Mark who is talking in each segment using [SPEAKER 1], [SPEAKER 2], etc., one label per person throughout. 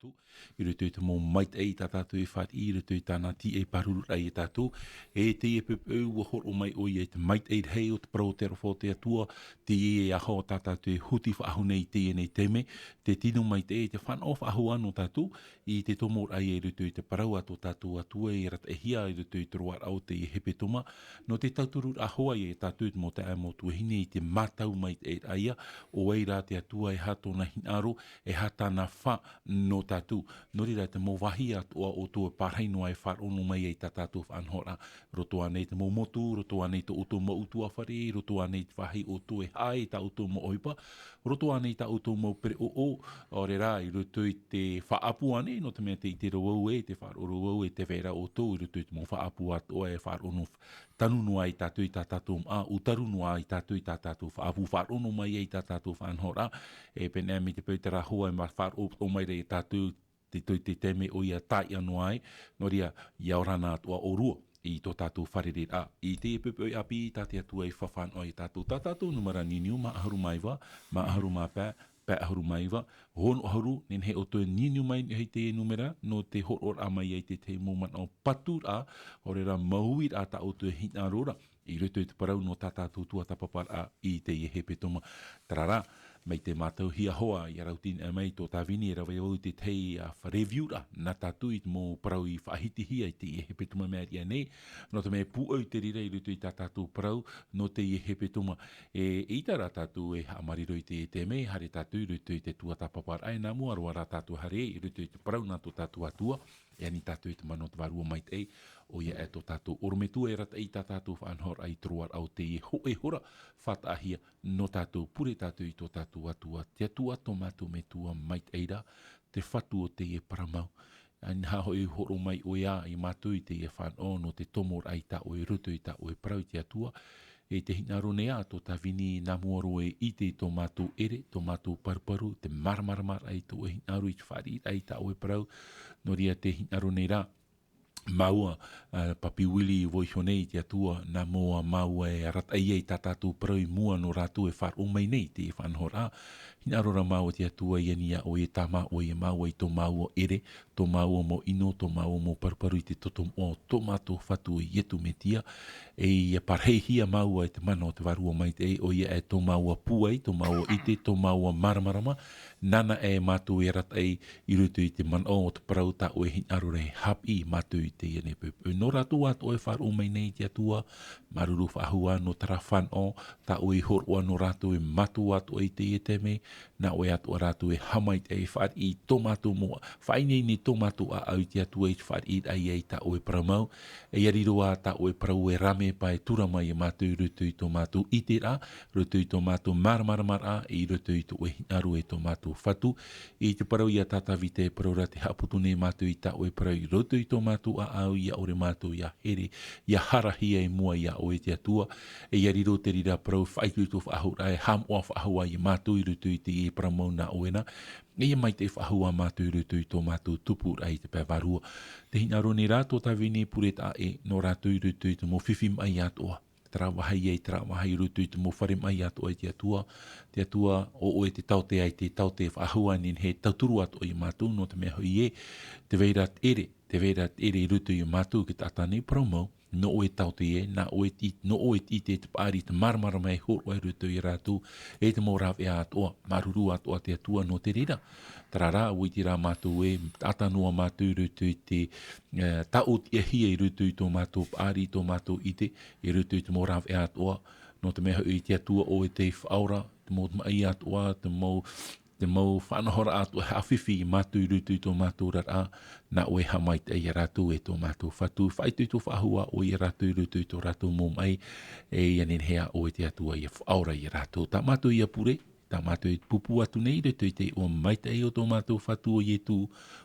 [SPEAKER 1] tātou. I rutu i te mō mait ei tā tātou e whāt i rutu i tāna ti e paruru ai e tātou. E te e pepeu wa horo mai o i e te mait ei hei o te parau te rafo te atua, te e aho tā tātou e huti whaahu nei te e nei teme, te tino mait ei te whanau whaahu anu tātou, i te tomor ai e rutu i te parau ato tātou atua e rat e hia i rutu i te roar au te i hepe toma, no te tauturu ahoa i e tātou mo te amo tuahine i te matau mait ei aia, o ei rā te atua e hato na hinaro, e hata na wha no tātou. Nori rā te mō wahi atua o tō parhainoa e wharono mai ei tā tātou whanhora. Roto anei te mō motu, roto anei te oto mō utua whare, roto anei te wahi o tō e hae tā oto mō oipa, roto anei tā oto mō pere o re rā i roto i te whaapu anei, no te mea te i te roau e, te whaaroro e te vera o tō, i roto i te mō whaapu atua e wharono tanunu ai tātou i tā tātou utaruno ai tātou i tā tātou whaapu wharono mai ei tā tātou whanhora, e penea mi te peutera hoa e ma whaaro mai rei tātou te teme o ia tai anu ai, no ria iaorana atua o rua i tō tātou wharerera. I te pepe o api i tāte atua i whawhan o i tātou. Tā tātou numara niniu, ma aharu maiwa, ma aharu ma pē aharu maiwa, hono aharu, nen he o tō niniu mai hei te numera, no te horor amai ei te moman o patur a, horera mauir a ta o tō hina rora, i ruto i te parau no tā tātou tua tapapar a i te i hepe toma. Tarara, mai te mātou hia hoa i arautin e mai tō tāwini e rawe au te tei a whareviura na tātou i te mō parau i whahiti hia i te i hepe tuma mea ria nei. No te mea pūau te rira i ruto i tā tātou parau no te i hepe tuma. E itara tātou e hamariro i te mei, hare tātou i ruto i te tua tapapar ai nā mua roara tātou hare i ruto i te parau nā tō tātou atua. E ani tātou i te mano te warua mai te ei, o ia e tō tātou orometu e rata i tā tātou whanhor ai troar au te i ho e hora whatahia no tātou pure tātou i tō tātou atua, te atua tō mātou me tua mai te eira, te whatu o te e paramau. Ani haho e horo mai o ia i mātou i te e whanau no te tomor ai tā o e ruto i tā o e parau i te atua, e te hinaro nea tō tā vini nā muaro e i te tō mātou ere, tō mātou paruparu, te marmaramar ai tō e hinaro i te whari ai tā o e parau, no ria te hinaro nera, maua papi wili voi honei te atua na moa maua e rata ei tā tātou parau i mua no rātou e whar o mai nei te e whanhora. Hina rora maua te atua i ania o e tama o e maua i tō maua ere, tō maua mo ino, tō maua mo paruparu i te totom o tō mātou whatu i etu me tia, e ia parheihia maua e te mana o te warua mai te o ia e tō maua puai, tō maua ite, tō maua maramarama, nana e mātou e rata ei i rutu i te mana o te parau tā o e hina rora e hapi i mātou i te iane pepe. No rātou ato e whar o mai nei te atua, maruru whahua no tara whan o, tā o e horua no rātou e matu ato e te ieteme, na o e ato a rātou e hamai te e whar i tō mātou moa, whainei ni tō mātou a au te atua e whar i ai ei tā o e paramau, e ariroa tā o e parau e rame pa e tura mai e mātou rutu i tō mātou ite rā, rutu i tō mātou maramaramara, i rutu i tō e hinaru e tō mātou whatu, i te parau i a tātavi te parau rā te haputune mātou i tā o e parau i rutu i tō mātou a au ia ore mātou ia here, ia harahia e mua ia o e te atua, e ariro te rira parau whaitu tō whahura e ham o whahua i mātou i rutu i te e paramau na oena, e ia mai te whahua mātou i rutu i tō mātou tupu ai te pēwarua. Te hinaro ni rā tō tawini pureta e no rātou i rutu i te mō whiwhi mai atoa. Trawahai ei trawahai rutu i te mō whare mai atoa i te atua o e te taute ai te taute whahua nin he tauturu atoa i mātou no te mea hui e, te veirat ere i rutu i mātou ki tātane promo, no o e taute e, no o e te pāri te marmara mai horo ai rutu i rātou, e te mō rawe atoa, maruru atoa te atua no te rira. Tarara, uiti rā mātou e, tātanua mātou rutu i te taut e hia i rutu i tō mātou pāri, tō mātou ite, i rutu i te mō rawe atoa, no te mea i te atua o e te whaura, te mō mai atoa, te mō whanahora atoa, hawhiwhi i mātou i rutu i tō mātou rara, na o e hamai te i rātou e tō mātou whatu, whaitu i tō whahua o i rātou i rutu i tō rātou mō mai, e ianen hea o e te atua i a whaura i rātou. Tā mātou i a pure, tā mātou i pupu atu nei rutu i te o maita e o tō mātou whatu o ietu,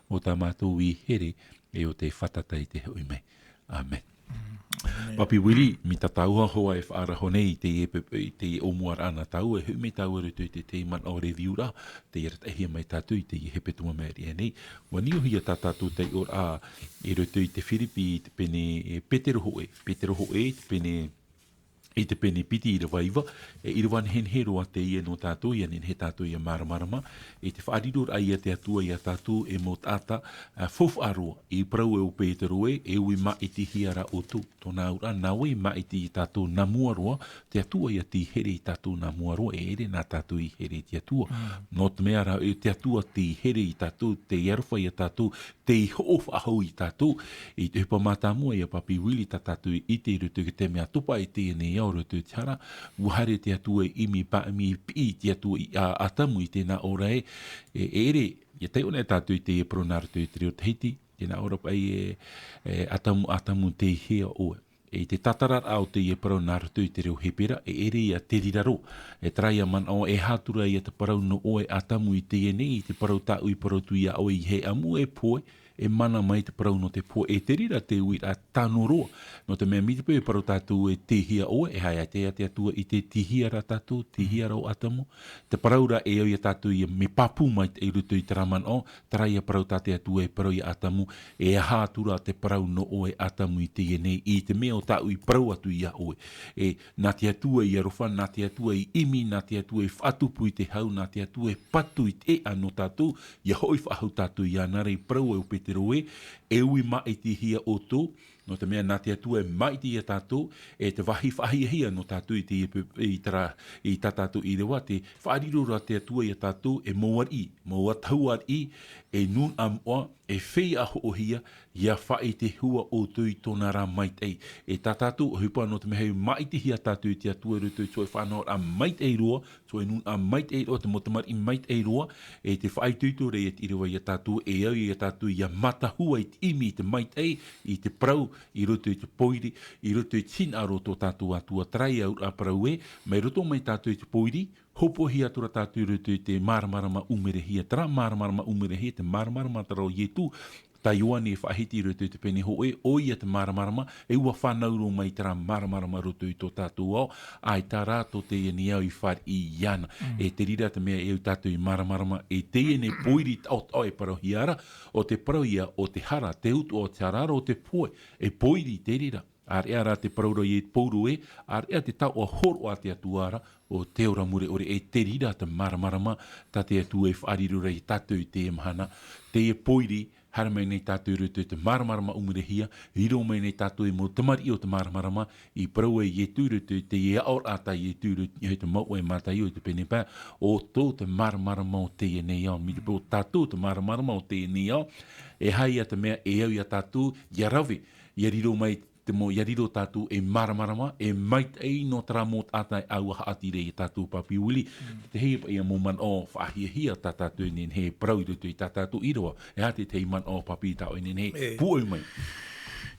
[SPEAKER 1] o tā mātou i here, e o te whatata i te hui mai. Amen. Papi wili, mi ta taua hoa e whaaraho nei te e omuar ana tau, e hume tau rutu i te man o reviura, te i ratahia mai tātou i te i hepe tua meri anei. Wa niuhia tā tātou te or a e rutu i te whiripi i te pene Peteroho e te pene I te pene piti I waiva, I wan hen roa te ia no tātou, ia nen he tātou ia maramarama, te whaariror ai te atua ia tātou mo tata, fof aroa, I prau o Pēteroe, ui ma I ti hiara o tō, tōna ura, nawe ma I ti tātou namuaroa, te atua ia ti here I tātou namuaroa, ere nā tātou I here te atua. No te mea rā, te atua ti here I tātou, te iarwha I tātou, te hof ahau I tātou, I te hupa mātamua ia papi wili tā tātou I te rutu ki te mea tupa I te ne au rutu te hara, uhare te atua imi pa imi pi te atua I atamu I tēnā ora ere, ia te ona tātou I te pronar tu I te reo Tahiti, tēnā ora pai atamu te hea oe. Te tatarar au te pronar tu I te reo hepera, ere ia te riraro, traia man o hātura ia te parau no oe atamu I te nei, I te parau tāu I parau tu ia oe I he amu poe, mana mai te parau no te po te rira te ui a tānoroa. No te mea mitipe parau tātou te hia oe, hai a te atua I te tihiara tātou, tihiara o atamu. Te parau ra au ia tātou I me papu mai te rutu I te raman o, trai a parau tātou atua parau I atamu, hātura te parau no oe atamu I te nei, I te mea o tāu I parau atu ia oe. Nā te atua I arofa, nā te atua I imi, nā te atua I whatupu I te hau, nā te atua I patu I te ano tātou, ia hoi whahau tātou I anare I parau au te roe, ui mai ti hia o tō, no te mea nā te atua mai ti hia tātou, te wahi whahia no tātou I tā tātou I rewa, te wharirora te atua I tātou moa tauar I, nun amoa, whea aho o hia, ia whae te hua o tui tōna rā mai tei. Tā tātou, hupa no te meheu mai ti hia tātou I te atua rutu, so whanau a mai tei roa, so nun a mai tei roa, te motamar I mai tei roa, te whae tuitu rei I rewa I tātou, au I tātou ia matahua I te imi I te mai tei, I te prau, I roto I te poiri, I roto I tin aro tō tātou atua trai au a prau mai roto mai tātou I te poiri, hopo hi atura tātou roto I te maramarama umerehia, tara maramarama umerehia, te maramarama taro ietu, Taiwan I whahiti roto I te pene hoe, o ia te maramarama, ua whanauro mai tara maramarama roto I tō tātou au, ai tā rāto te ni au I whar I iana, te rira te mea eu tātou I maramarama, te ne poiri o parau hiara, o te parau ia, o te hara, te utu o te harara, o te poe, poiri te rira. Ar ea rā te parauro I pouru ar ea te tau o horo a te atuara o te ora mure ore te rira te maramarama ta te atu whaarirura I tātou I te mahana. Te poiri, hara mai nei tātou rutu te maramarama umurehia, hiro mai nei tātou mo tamari o te maramarama, I parau I tu rutu te aor ata I tu rutu, I te mau mātai o te pene pā, o tō te maramarama o te nei au, mi te pō tātou te maramarama o te nei au, hai a te mea au I a tātou, ia rawe, ia riro mai te mo yariro tātou maramarama, mai ei no tara mō tātai au haatire I tātou papi uli. Te hei pa ia mō man o whaahia tā tātou nen he parau I rutu I tā tātou iroa. Hea te man o papi tāu nen he puau mai.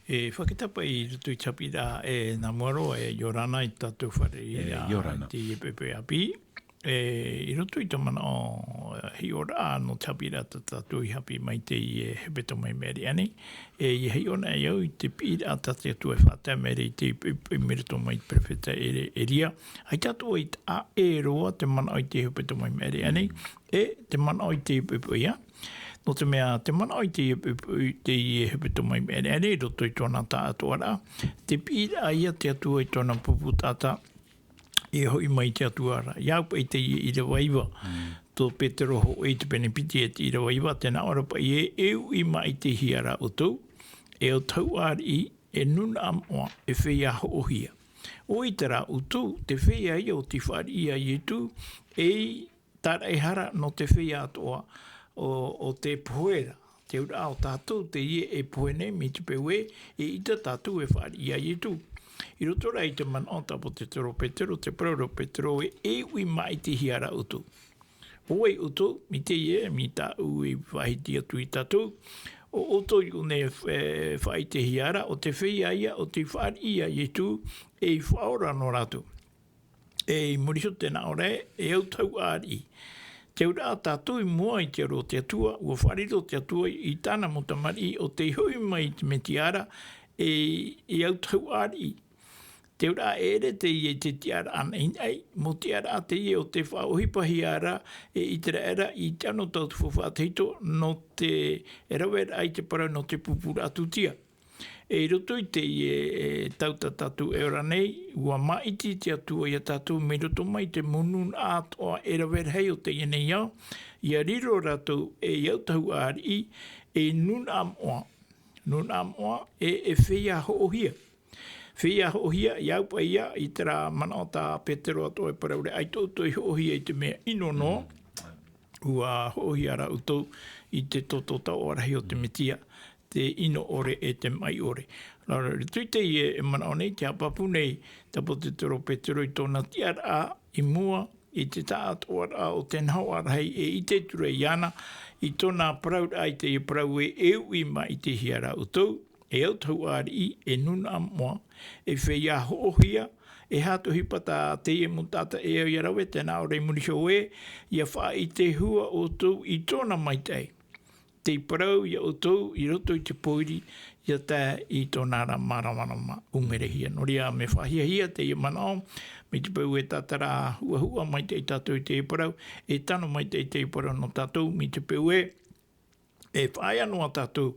[SPEAKER 2] Whakitapa I rutu I tapira nā muaro Yorana I tātou whare
[SPEAKER 1] Yorana.
[SPEAKER 2] Te pepe api. I roto I tamana o hei ora no tapira tātou I hapi mai te hebeto mai meri ane. I hei ona au I te pira a tātou atu whātai meri te mereto mai prefeta eria. Ai tātou I a roa te mana o te hebeto mai meri ane. Te mana o te pepe ia. No te mea, te mana o te hebeto mai meri ane, roto I tōna tātou ara. Te pira ia te atu I tōna pupu tātou. Hoi mai te atuara. Iau pa I te I re waiwa. Tō Petero ho te pene piti I re waiwa. Tēnā ora pa eu I mai te hiara o tau. O tau ari nuna amoa whea ho o hia. O I tera o tau, te whea ia o te whari ia I tu, tāra hara no te whea atoa o te poera. Te ura o tātou, te poene mi te pewe, ita tātou whari ia I tu. I roto rei te man o tapo te tero Petero, te prauro Petero ui mai te hiara utu. Oe utu, mi te mi tā ui whahiti atu I tātou. O oto I une whai te hiara, o te whia ia, o te whari ia I tu, whaora no ratu. Muriso tēnā ore, au tau ari. Te ura tātou I mua I te ro te atua, ua whariro te atua I tāna motamari, o te hui mai te metiara, au tau ari. Te ura ere te te tiara ana inai, mo tiara te o te whaohipahi ara I te era I tano tau te whawhateito no te erawera ai te para no te pupura atutia. E roto I te e tauta tatu e ora nei, ua maiti te atua I a tatu me roto mai te monun atoa e rawera hei o te ienei au, Ia riro ratou e iau tahu ari e nun am oa. Nun am oa e whia hoohia. Whia hoohia iau pa ia I tera mana o tā Petero ato e paraure ai tōtoi hoohia I te mea inono. Ua hoohia ra utou I te totota o arahi o te metia. Te ino ore e te mai ore. Rara, tui te e mana o nei, te hapapu nei, tapo te toro Petero I tōna tiara a I mua, I te tātua a o te nau arahei e I te ture iana, I tōna praud ai te I prau e eu I ma I te hiara utou, e au tau ari e nuna amoa, e whia hoohia, e hato hipata te e mutata e au iarawe, tēnā o rei munisho e, ia wha I te hua o tau I tōna maitei. Te parau ia o tau I roto I te poiri ia tā I tōna rama umerehia. Noria me whahia te ia manao, me te pau e tātara hua mai te tātou I te parau, e tano mai te parau no tātou, me te pau e whaia noa tātou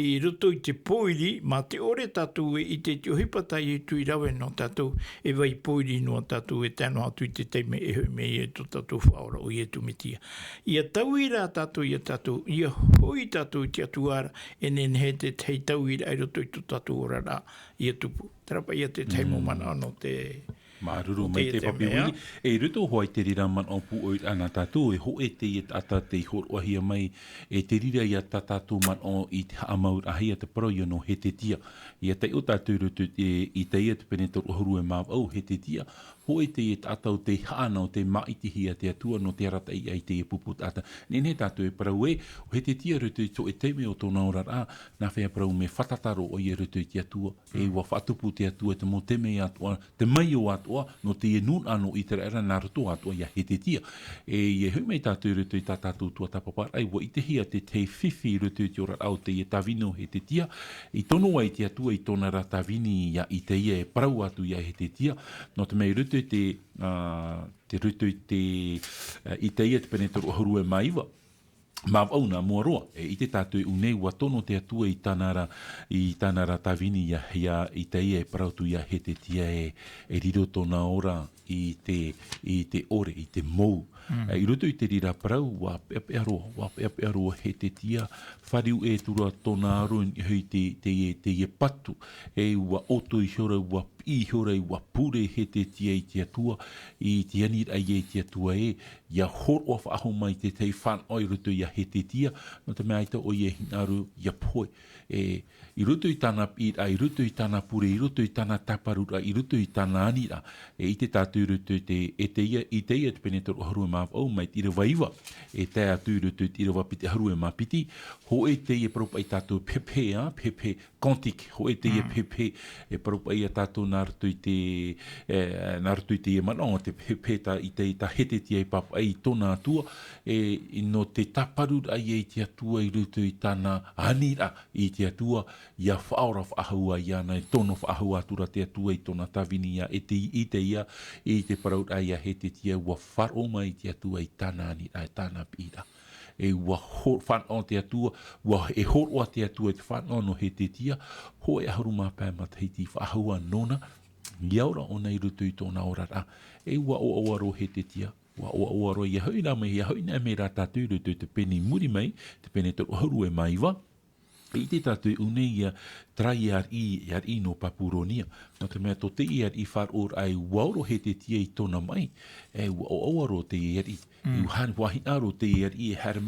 [SPEAKER 2] I roto I te poiri, ma te ore tātou I te tiohipata I tui rawe no tātou, e vai poiri noa tātou e tēno atu I te teime e hui me e to tātou whaora o I e tumitia. Ia tauira tātou I a tātou, ia hoi tātou I te atuara, e nenhe te tei tauira ai roto I to tātou ora rā I a tupu. Tarapa ia te teimo mana no te...
[SPEAKER 1] Maruru mai te papiwiri. E ruto hoa I te rira man o pu o ana tātou, e ho e te I ata te hor wahia mai, e te rira I a tātou man o I te amaur ahia te pro I no he te tia. Ia te o tātou ruto I te ia te penetor ohuru e māw au he te tia, ho e te atau te hana o te maitihia te atua no te rata I ai te e puput ata. Nene tātou e parau e, o he te tia ruto I so e teime o tōna ora rā, nā whea parau me whatataro o I ruto I te atua, e wa whatupu te atua, te mo teme atua, te mai o atua, no te e nun ano I te rera nā roto atua ia he te tia. E I hui mei tātou ruto I tā tātou tua tapapar, ai wa I te hia te whiwhi ruto I te ora au te e tawino he te tia, I tono ai te atua I tōna ra tawini ia I te ia e parau atu ia he te tia, no te mei ruto te ruto I te ia te penetor o huru e maiwa. Māw au nā mua roa, e I te tātou unei wa tono te atua I tāna ra tawini ia I te ia e parautu ia he te tia e riro tōna ora I te ore, I te mou. I roto I te rira parau, wa pepe aroa he te tia, whariu e tura tōna aro I hui te ie patu, e wa oto I hora, wa I hora I wa pure he te tia I te atua, I te anir ai e te atua e, ia hor o whaaho mai te tei whan oi roto ia he te tia, no te mea aita o ia hinaru ia poe. I roto I tāna pira, I roto I tāna pure, I roto I tāna taparura, I roto I tāna anira, I te tātou roto I te ia te penetor o haru e māw au mai tira waiwa, e te atu roto I tira wapiti haru e mapiti, ho e te ia propa I tātou pepe, kontik, ho e te ia pepe, e propa I a tātou nāruto I te ia mana, te pepe I te hete tia I papa I tōna atua, e no te taparura I te atua I roto I tāna anira I te atua, ia whaora whaahua iana, e tono whaahua atura te atua I tōna tawini ia, e te ia, e te paraut aia he te tia, ua wharo mai te atua I tāna anira, e tāna pira. E ua whanau te atua, ua e horoa te atua te whanau no he te tia, ho e aharu mā pēr ma Tahiti whaahua nona, iaura o nei rutu I tōna ora rā, e ua o awaro he te tia, ua o awaro ia hui rā mai, ia hui nā me rā tātou rutu te peni muri mai, te pene tō haru e maiwa, I te tātou unei ia trai i no papuronia. No te mea tō te I whar ai wauro he te tia I tōna mai, e ua o awaro te I wahina te I hare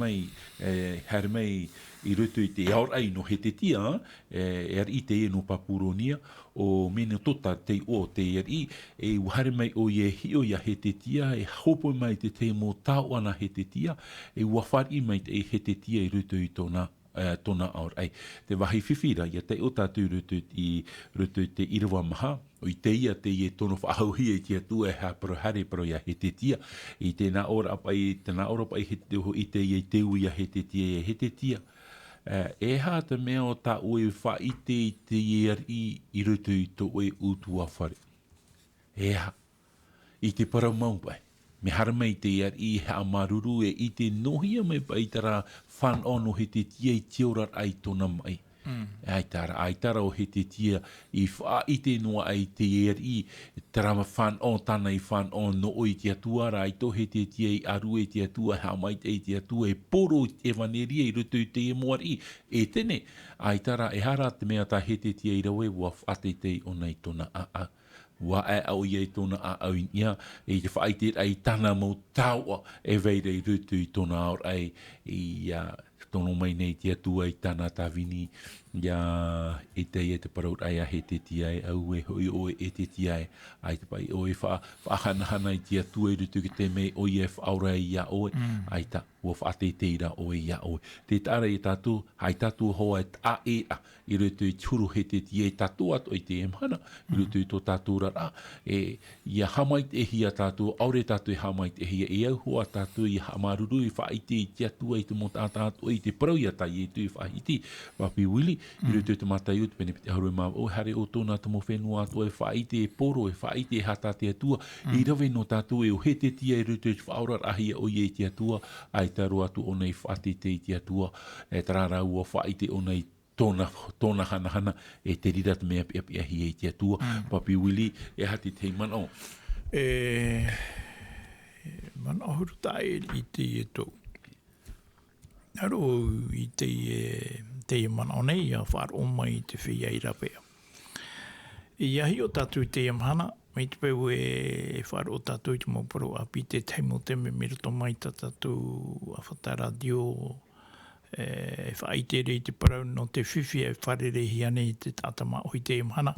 [SPEAKER 1] mai I rutu I te aur ai no he te tia, I te no papuronia, o mene tota te o te e wahare mai o ie hio ia he te tia, e hopo mai te mō tāu ana he te tia, e wawhari mai te he te tia I rutu I tōna aur ai. Te wahi whiwhira, ia te o tātou rutu te irawa maha, o I te ia te ie tono whaahauhia I te atua e haparo hare paro ia he te tia, I tēnā ora pai he te ho I te ia te ui he te tia. E hā te mea o tā oe whaite I te I rutu I tō oe utua whare. E hā, I te paramau pai. Me hara mai te I hea maruru I te nohia mai pai tara whan ono he te tia I te ora ai tōna mai. Aitara o he te tia I wha I te noa ai te eri Tarama whan o tana I whan o no o I te atua ra I to he te tia I aru e te atua ha mai te te atua e poro e vaneria I rutu I te moari e tene aitara e hara te mea ta he te tia I rawe wa whate te o nei tona a wa e au I tona a au ia e te whaite ai tana mo taua e veire I rutu I tona aur ai I tono mai nei te atua I tana tawini ia e te paraut ai a he te tia e au e hoi o e te tia e ai te pai o e whahanahana I te atua I rutu ki te me o I e whaura ia o e ai ta ua whaate teira o e ia o e te tara I tatu hai tatu hoa e ta e a I rutu I turu he te tia e tatu atu I te emhana I rutu I to tatu rara e ia hamait e hia tatu aure tatu e hamait e hia e au hoa tatu I hamaruru I whaite I te atua I te mota tatu I te parau ia tai e tu I whahiti wapi wili I rutu te matai utu pene pite haru e maa o hare o tōna tamo whenua atua e whaite e poro e whaite e hata te atua I rawe no tātua e o he te tia I rutu te whaura rahia o I e te atua ai taru atu o nei whate te I te atua e tararau o whaite o nei tōna hana e te rira te mea pia pia hi e te atua papi wili e hati te mana o
[SPEAKER 2] mana huru tae I te e tō Aro I te mana o nei a whar o mai te whia I rapea. I ahi o tātou te amhana, mai te peu e whar o tātou I te mauparo api te teimo te me mero mai tātou a whatara Dieu e whaite rei te parau no te whiwhi e wharere hiane I te tātama o I te amhana.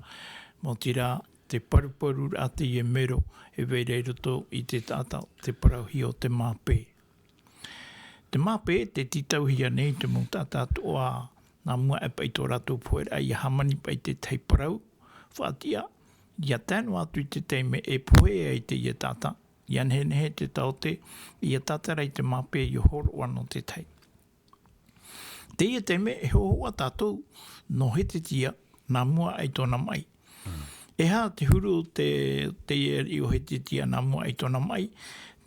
[SPEAKER 2] Mo tira te paruparu a te e mero e veirei roto I te tāta te parau hi o te māpē. Te mape te titau hia nei te mutata toa nā mua e pai tō rato poera I hamani pai te tei parau. Whaatia, ia tēnu atu I te teime e poea I te ia tata. Ia nehe te taote, ia tata rei te mape I horo ano te tei. Te ia teime e hoa tātou no he te tia nā mua ai tōna mai. E hā te huru te ia I o he te tia nā mua ai tōna mai.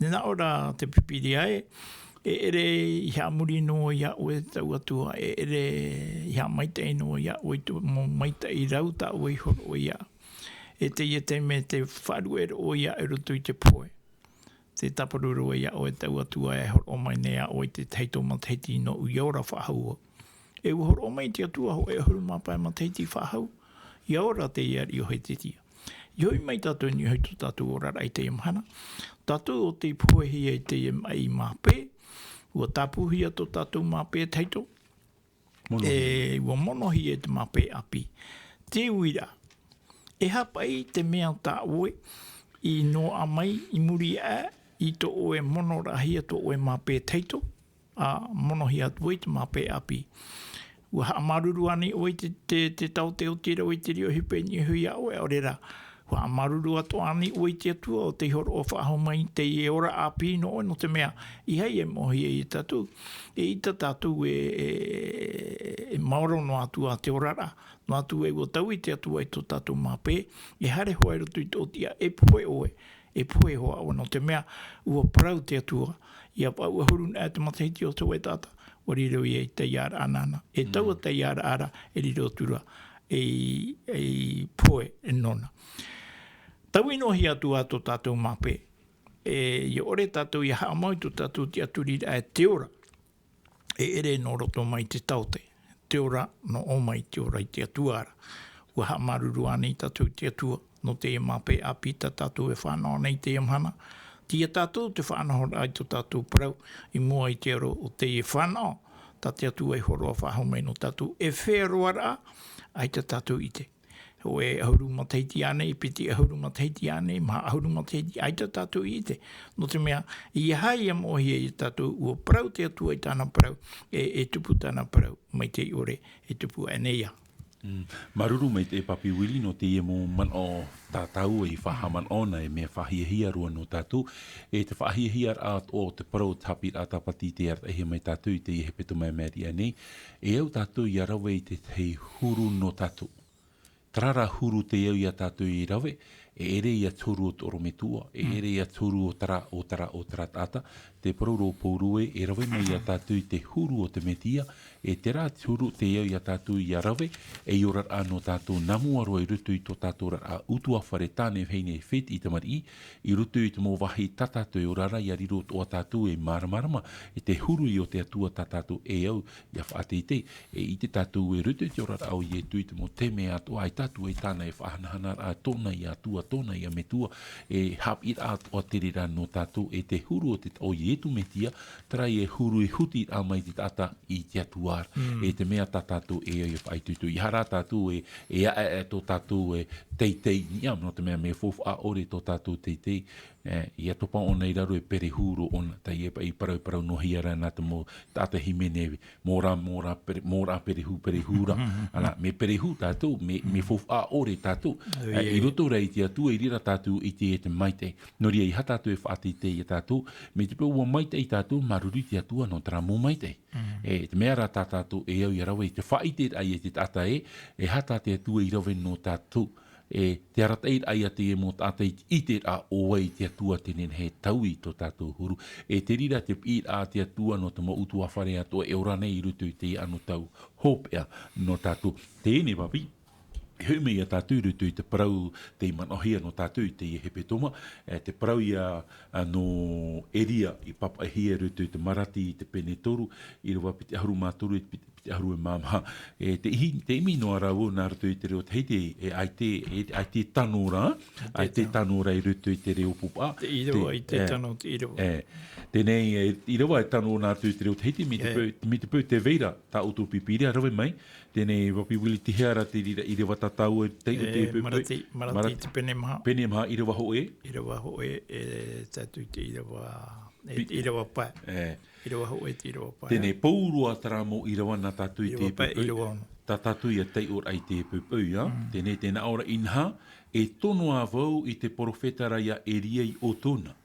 [SPEAKER 2] Nena ora te pipiri ai, e ere I hea muri no ia o e tau atua, e ere I hea maitei no ia o e tu mo maitei rauta o I horo o ia. E te ia te me te wharuere o ia e roto I te poe. Te taparuru o ia o e tau atua e horo o mai nea o I te teito mateiti no u iaura whahau. E u horo o mai te atua ho e huru mapai mateiti whahau. Iaura te ia I o he te tia. Ioi mai tātou ni hau tātou ora rai te imhana. Tātou o te poe hi e te mai mape. Ua tapuhi ato tātou mape teito. Ua monohi e te mape api. Te uira. E hapai te mea tā oe I no amai I muri I to oe monorahi ato oe mape teito. Monohi atu e te mape api. Ua hamaruru ani oe te tau te o tira oe te rio hipe ni hui a oe orera. Wa maruru ato ani o I te atua o te horo o whaho mai te e ora api no no te mea. I hei e mohi e tatu. E I ta tatu e maoro no atua te orara. No atu e o tau I te atua I to tatu mape. E hare hoa rotu I tō tia e poe oe. E poe hoa o no te mea. Ua parau te atua. Ia pa ua hurun e te mateiti o tō e tata. O riro I e te iara anana. E tau a te iara ara e riro tura. E poe e nona. Tau ino hi atu ato tātou mape. I ore tātou I haa mai tu tātou te aturira e te ora. E ere no roto mai te taute. Te ora no o mai te ora I te atuara. Ua haa maruru ani tātou te atua. No te e mape api ta tātou e whanau nei te amhana. Tia tātou te whanau ai to tātou parau. I mua I te aro o te e whanau. Ta te atua e horoa whahau mai no tātou. E wheroara ai ta tātou I te. O e ahuru mateiti ane, I piti ahuru mateiti ane, maha ahuru mateiti ai ta tātou I te. No te mea, I hai am ohi e tātou ua parau te atua I tāna parau, e tupu tāna parau, mai te ore, e tupu aneia.
[SPEAKER 1] Maruru mai te papi wili no te mo man o tātou I whahaman ona e mea whahiahia rua no tātou. E te whahiahia at o te parau Haapiiraa Sabati te ar ehe mai tātou I te I hepeto mai Média nei. E au tātou I arawe I te huru no tātou. Trara huru te au ia tātou I rawe, ere ia turu o toro metua, ere ia turu o tara tata, te paroro porue, e rawe mai ia tātou i te huru o te metia, e te rā turu te iau ia tātou i a rawe, e i ora anō tātou namu aroa i rutu i tō tātou a utua whare tāne heine e whet i te mari i rutu i te mō wahi tātātou i orara i a riro o tātou e maramarama, e te huru i o te atua tātou e au ia whaatei e i te tātou e rutu i te orara au i e tui te mō teme atua ai tātou e tāna e whahanahana a tōna i atua, tōna i a metua, e Haapiiraa o te rira no tātou e te huru o te o i etu metia, trai e huru i huti a mai te tata i te atuar, e te mea tātou e au i whaitutu. I hara tātou e a tō tātou e teitei, niam no te mea me fofu a ore tō tātou teitei, ia topa ona i raro e perehuru ona, tai e i parau no hiara nā te mō tāta himene, mōra perehura, ala, me perehu tātou, me fofu a ore tātou, i roto rei te atua, i rira tātou i te e te maite, no ria i hatātou e whaatei i tātou, me te pēua maite i tātou, maruri te atua no tera mō maite. E te mea rā tātou e au i rawe, te whaite ai e te tata e hata te atua i rawe no tātou, e te aratei ai a te e mō tātei i te a oai te atua tenen he tau i tō tātou huru. E te rira te pi a te atua no te mo utua whare atua e ora nei i rutu i te ano tau hopea no tātou. Te ene papi, heume ia tātou rutu i te parau te manohia no tātou i te hepe toma, te parau ia no eria i papa hia rutu i te marati i te pene toru, i rawa pite ahuru mātoru i pite ahuru e māmaha. Te imi no arau nā rutu i te reo Tahiti, ai te tanora, ai te tanora i rutu i te reo pupa.
[SPEAKER 2] Te irawa i te tano te irawa.
[SPEAKER 1] Tenei, i rawa e tano nā rutu i te reo Tahiti, me te pau te veira tā utu pipiri, a rawe mai, tenei wapi wili te heara te rira i rewa tatau e te
[SPEAKER 2] marati te pene maha.
[SPEAKER 1] Pene maha i rewa ho e?
[SPEAKER 2] I rewa ho e tatu te i rewa pai. I rewa ho e te i rewa pai.
[SPEAKER 1] Tenei paurua taramo i rewa nā tatu i te
[SPEAKER 2] pai. I rewa ono.
[SPEAKER 1] Tā tatu i a tei or ai te pupau, tenei tēnā ora inha, e tono a vau i te porofetara ia e ria i o tona.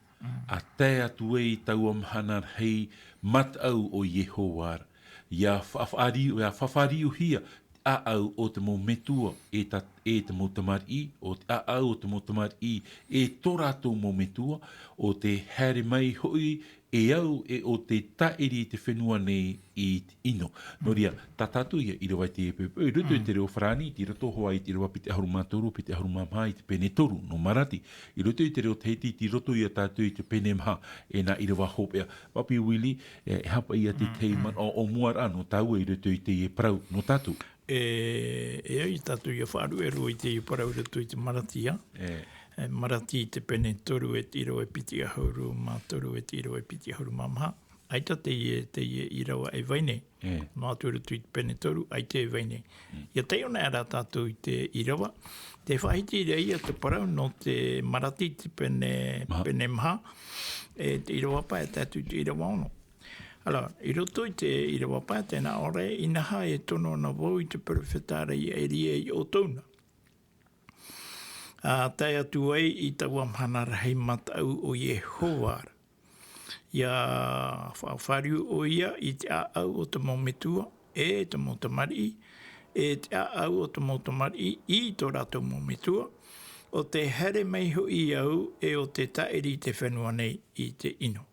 [SPEAKER 1] A te atu e i tau amhanar hei matau o Yehovar. Ia whawhariu hia a au o te mō metua e te mō tamari, o te a au o te mō tamari e tō rātou mō metua, o te here mai hui e au e o te taeri te whenua nei i te ino. No ria, tā tātou ia i rawa te epepe, rutu i te reo whrani, i rato hoa i te rawa pite ahuru mātoru, pite ahuru māmaha i te pene toru, no marati. I rutu i te reo Tahiti, i roto i a tātou i te pene maha, e nā i rawa hopea. Papi wili, hapa i a te teiman, o muara no tau i rutu i te e parau, no tātou.
[SPEAKER 2] E au i tātou i a whaaru e roi te i parau rutu i te maratia. Marati te pene toru e tiro e piti ahuru, mā toru e tiro e piti ahuru mamaha. Aita te i rawa e vaine. Mā toru tu i te pene toru, ai te e vaine. Ia te ona ara tātou i te i rawa. Te whaiti rei a te parau no te marati te pene maha. E te i rawa pa e tātou te i rawa ono. Ala, i roto i te i rawa pa tēnā ore, inaha e tono na wau i te perfetara i e ria i o tauna. Tai atu ai i tau amhanara hei matau o Yehovar. Ia whawhariu o ia i te au o te mometua e te motamari, e te au o te motamari i tō rātou mometua, o te here mai ho i au e o te taeri te whenua nei i te ino.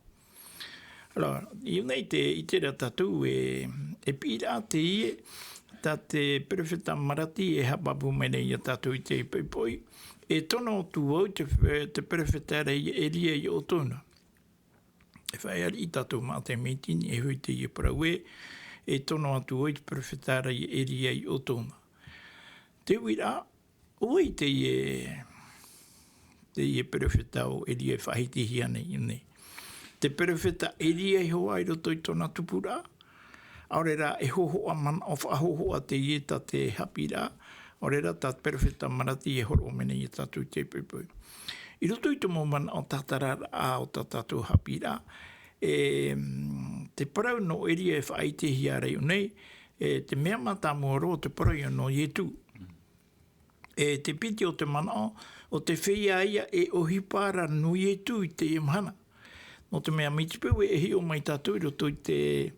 [SPEAKER 2] Ala, i nei i te ratatu e pira te ie, ta te perfeta marati e hapapu mene i a tatu i te poipoi, e tono tu au te perfetare e ria i o tona. E whai ari i tātou mā te meeting e hui te i paraue, e tono atu au te perfetare e ria i o tona. Te wira, oi te i perfeta o e ria i whahiti hiane i nei. Te perfeta e ria i hoa i roto i tona tupura, aurera e hoho a man of a hoho a te i ta te Haapiiraa, orera tā perfeta marati e horo mene i tātou te pupui. I roto i te moman o tātarara a o tātou Haapiiraa, te parau no eria e whaite hi a rei o nei, te mea mata muaro o te parau no ietu. Te piti o te mana o te whia ia e ohipara no ietu i te imhana. No te mea mitipu e hi o mai tātou i roto i te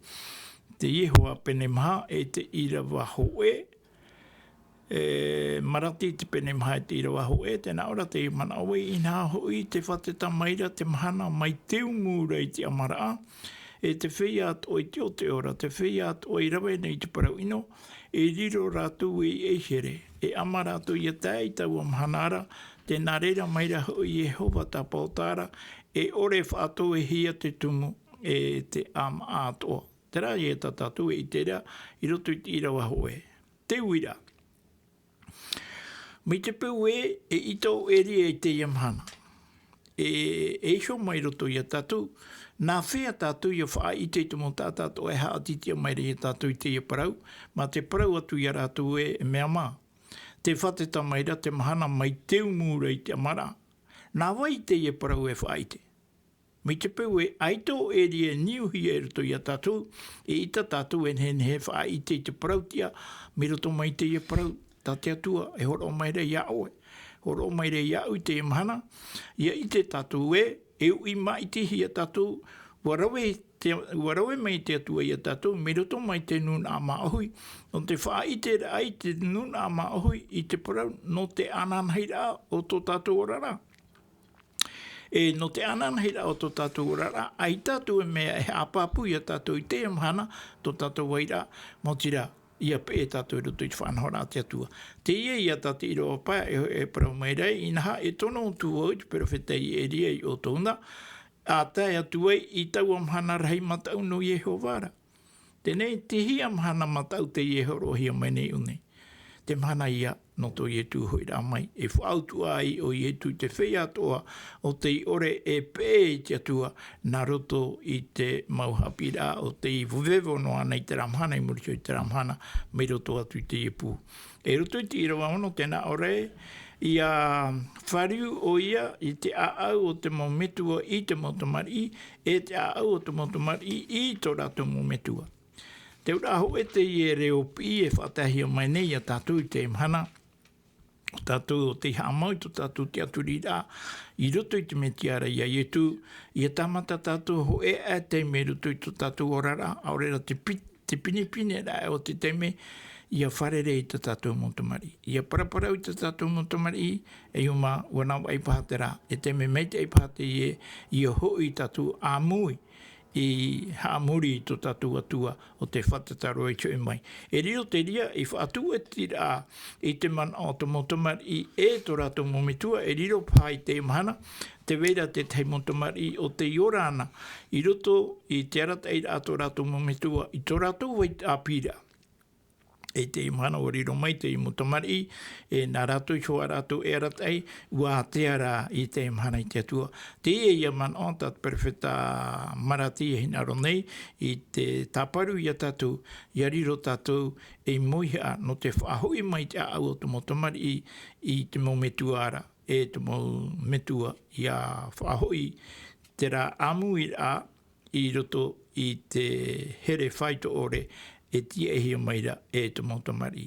[SPEAKER 2] iehua pene maha e te ira waho marati te pene maha te irawa ho tēnā ora te mana awe I nā hoi te whateta maira te mahana mai te umura I te amara te whia at oi te o te ora, te whia at oi rawe nei te parau ino, riro rātou e here, ama rātou I a tai tau am hanara, te nārera maira hoi Jehova tā pautara, ore whātou hia te tumu, te am atoa. Te rā e tātou I te rea, I roto I te irawa hoe. Te uira. Mi te peu ito eri te iamhana. Sho mai roto I a tātou, nā whea tātou I a wha I te tumo tātou haa titia mai re tātou I te ia parau, ma te parau atu I a rātou mea mā. Te whateta mai ra te mahana mai te umura I te amara. Nā wai te ia parau wha I te. Mi te peu aito eri niuhi roto I a tātou, ita tātou hen he wha I te parautia, mi roto mai te ia parau, tā te atua, horo mai re ia oe. Horo mai re ia ui te imahana, ia I te tātou I mai te hi a tātou, warawe mai te atua I a tātou, me roto mai te nun a maohui, no te wha I te rai te nun a maohui I te parau, no te ananheira o tō tātou orara. No te ananheira o tō tātou orara, ai tātou mea apāpu I a tātou I te imahana, tō tātou waira, motira, ia pe tātou roto I te whanhora te atua. Te ia tātou I roa pā parau mai rei, inaha tono o tū o I te perowhetei ria I o tōna, a tai atua I tau amhana rei matau no Jehovara. Tēnei te hi amhana matau te Jehoro hi mai nei une. Te mana ia no tō Ietu hoi rā mai. Whautua ai o Ietu te whea toa o te ore pē te atua nā roto I te mauhapira o te vuvevo no ana I te ramhana I muricho I te ramhana me roto atu I te iepu. Roto I te irawa ono tēnā ore ia whariu o ia I te aau o te mometua I te motomari te aau o te motomari I tō rato mometua. Te ura ho te reo pi whatahi o mai nei a tātou I te imhana. Tātou o te hamau, tātou te aturi rā. I roto I te metiara I a Ietu. I a tamata tātou ho te me roto I tō tātou orara. Aurera te pinipine rā o te teme. I a wharere I te tātou motomari. I a paraparau I te tātou motomari. Uma wanau ai pahatera. Te me meite ai pahate I a hoi tātou āmui. I haamuri I tō tātou atua o te whatataro I tue mai. Rio te ria I whaatua tira I te man o te motomari tō rātou mometua riro pai te imahana, te weira te tei motomari o te iorana I roto I te aratai a tō rātou mometua I tō rātou wai Haapiiraa. Te imahana o riro mai te motomari nā rātou shoa rātou aratai ua te ara I te imahana I te atua. Te ia man o tat perfeta marati hinaro nei I te taparu I a tātou, I a riro tātou moiha no te whahui mai te au o te motomari I te mometua ara, te mometua I a whahui te rā amu I a I roto I te here whaito ore tia hi maira te motomari.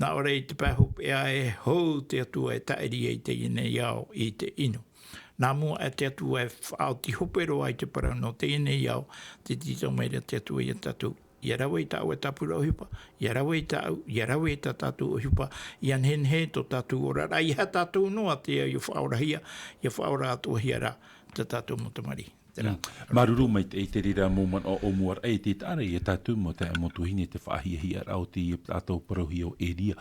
[SPEAKER 2] Nā ora I te pāhupea hou te atua taeri te ine iau I te ino. Nā mua te atua whao ti hopero ai te parau no te ine iau te tito maira te atua I a tātou. Ia rawa I tāu tapura o hipa, ia rawa I tāu, ia rawa I tā tātou o hipa, ia nhen he tō tātou orara, ia tātou noa te au whaorahia, ia whaora atua hiara te tātou motomari.
[SPEAKER 1] Maruru mai te rira mōman o muar te tāra I tātou mo te amotuhine te whaahia rau te tātou parauhi o Eria.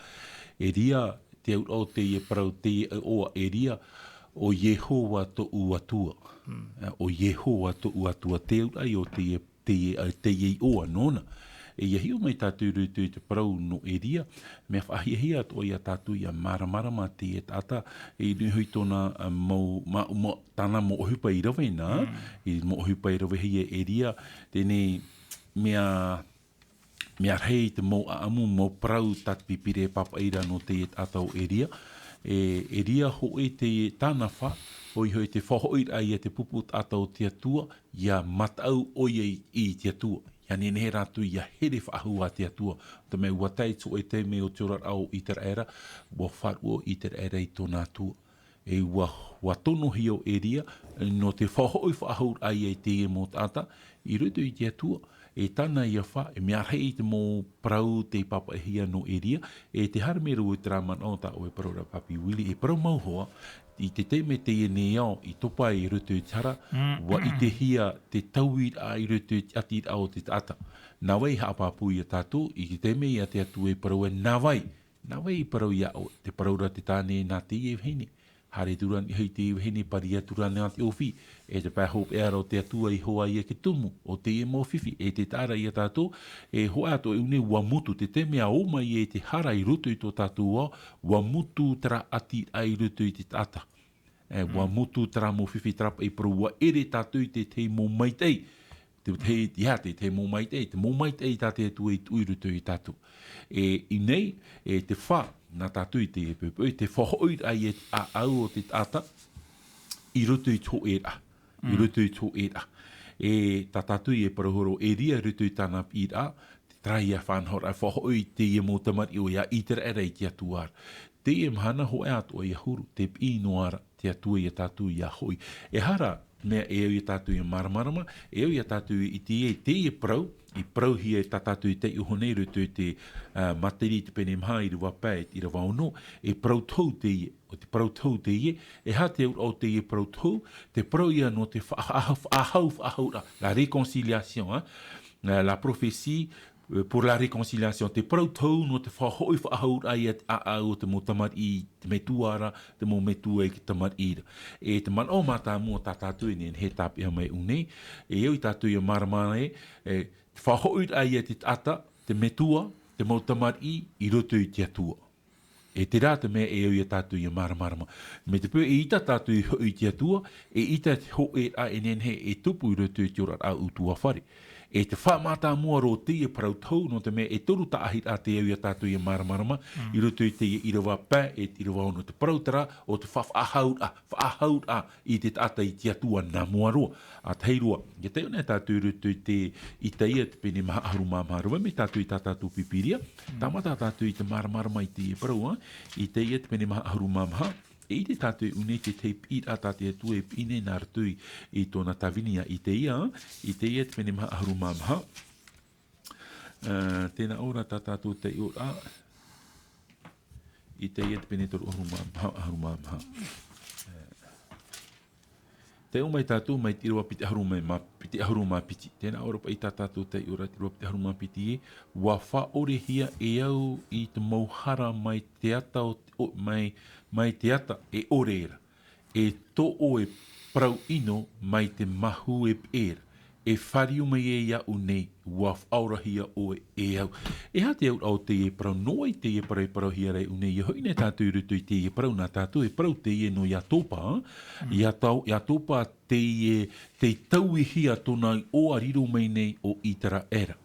[SPEAKER 1] Eria te au o te parau te o Eria o Jehova to uatua. O Jehova to uatua te au ai o te oa nona. Ia hiu mai tātou rutu te parau no Eria, mea whaahia to ia tātou ia maramara ma te tata, nuhui tōna tāna mo ohupa I rawe nā, mo ohupa I rawe hei Eria, tēnei mea rei te mo amu mo parau tat pipire papaira no te tātou Eria, Eria hoi te tāna wha, hoi te whahoir ai te pupu tātou te atua, ia matau oi I te atua. Ia nene rātu ia here whaahua te atua. Ta me watai tō te me o te ora au I te raera, wa wharua I te raera I tōna atua. Wa tono hi o Eria, no te whahoi whaahur ai te mo tāta, I rutu I te atua. e tana ia wha, e mea rei te mō prau te papa e hia no eria, e te harmeru e traman o ta o e parora papi wili, e parau mauhoa, i te teme te e ne au, i topa i rutu i tara, wa i te hia te tauit a i rutu i atit au te ata. Nā wei haapapu i a tātou, i te teme i a te atu e parau e nā wei i parau i a o, te paraura te tāne nā te e vhene. Hare turan i hei te e vhene pari a turan nā te ofi, e te pāhop e aro te atua i hoa i a ke tumu, o te e mō whiwhi, e te tāra i a tātou, e hoa ato e une ua mutu, te teme a oma i e te hara i rutu i tō tātou au, ua mutu tra ati a i rutu i te tata. Ua mutu tra mō whiwhi trapa i paru, ua ere tātou i te mō maitei, te mō maitei, te mō maitei tā te atu i rutu i tātou. E i nei, e te wha, nā tātou i te e pēpē, te whahoit ai e a au o te tata, i rutu i tō era. I rutu i tō era. E tā tātou i e parahoro, e ria rutu i tāna pira, te trai a whanhora, whahoit te e mō tamari o ia i te rera i te atuar. Te e mhana ho e ato i a huru, te pi noara, te atua i a tātou i a hoi. E hara, mea e au i a tātou i a maramarama, e au i a tātou i te e prau, i prau hia e tātou i te uhonei rutu te materi te pene mha i rua pēt, i rua ono, e prau tau te ie, o te prau tau te ie, e ha te au te ie prau tau, te prau ia no te whahau, la réconciliation, la prophétie, pour la réconciliation, te prau tau no te whahoi whahau ai a o te mo tamar i te metuara, te mo metua i ki tamar ira. E te man o mata mua tā tātou ni he tāpi a mai unei, e eu i tātou i a maramana te whahoi ai te ata, te metua, te mo tamar i roto i te atua. E te rā te mea e au i a tātou i a maramarama. Me te pō e ita tātou i te atua, e ita te ho e a enenhe e tupu i roto i te ora a utua whare. E te whamata mua ro te e parau tau no te mea e toru ta ahit a te au i a tātou i a maramarama, i roto i te i rawa pā, e i rawa ono te parautara, o te whaahaut a i te tata i te atua nā mua roa. A teirua, i te ona tātou roto i te i te ia te pene maha aharu māmaharua, me tātou i tātou pipiria, tamata tātou i te maramarama i te e parau, i te ia te pene maha aharu māmaha, e te tātou une te pīt a tātou e tue pine nā ratu i tōna tavinia i te ia te pene maha aharu māmaha. Tēnā ora tātou te ora, i te ia te pene toru aharu māmaha. Te o mai tātou mai tirua piti aharu mā piti. Tēnā ora pa i tātou te ora tirua piti aharu mā piti e, wa wha ore hia e au i te mauhara mai te ata mai te ata e oreera. E tō o e prau ino mai te mahu e pēra. E whariu mai e ia unei, wa whaurahia o e au. E ha te au te e parau, noi te e parau hia rei unei, i hoi ne tātou rutu i te e parau, nā tātou e parau te e no ia tōpa, ia tōpa te tauihia tōna o ariro mai nei o itara era.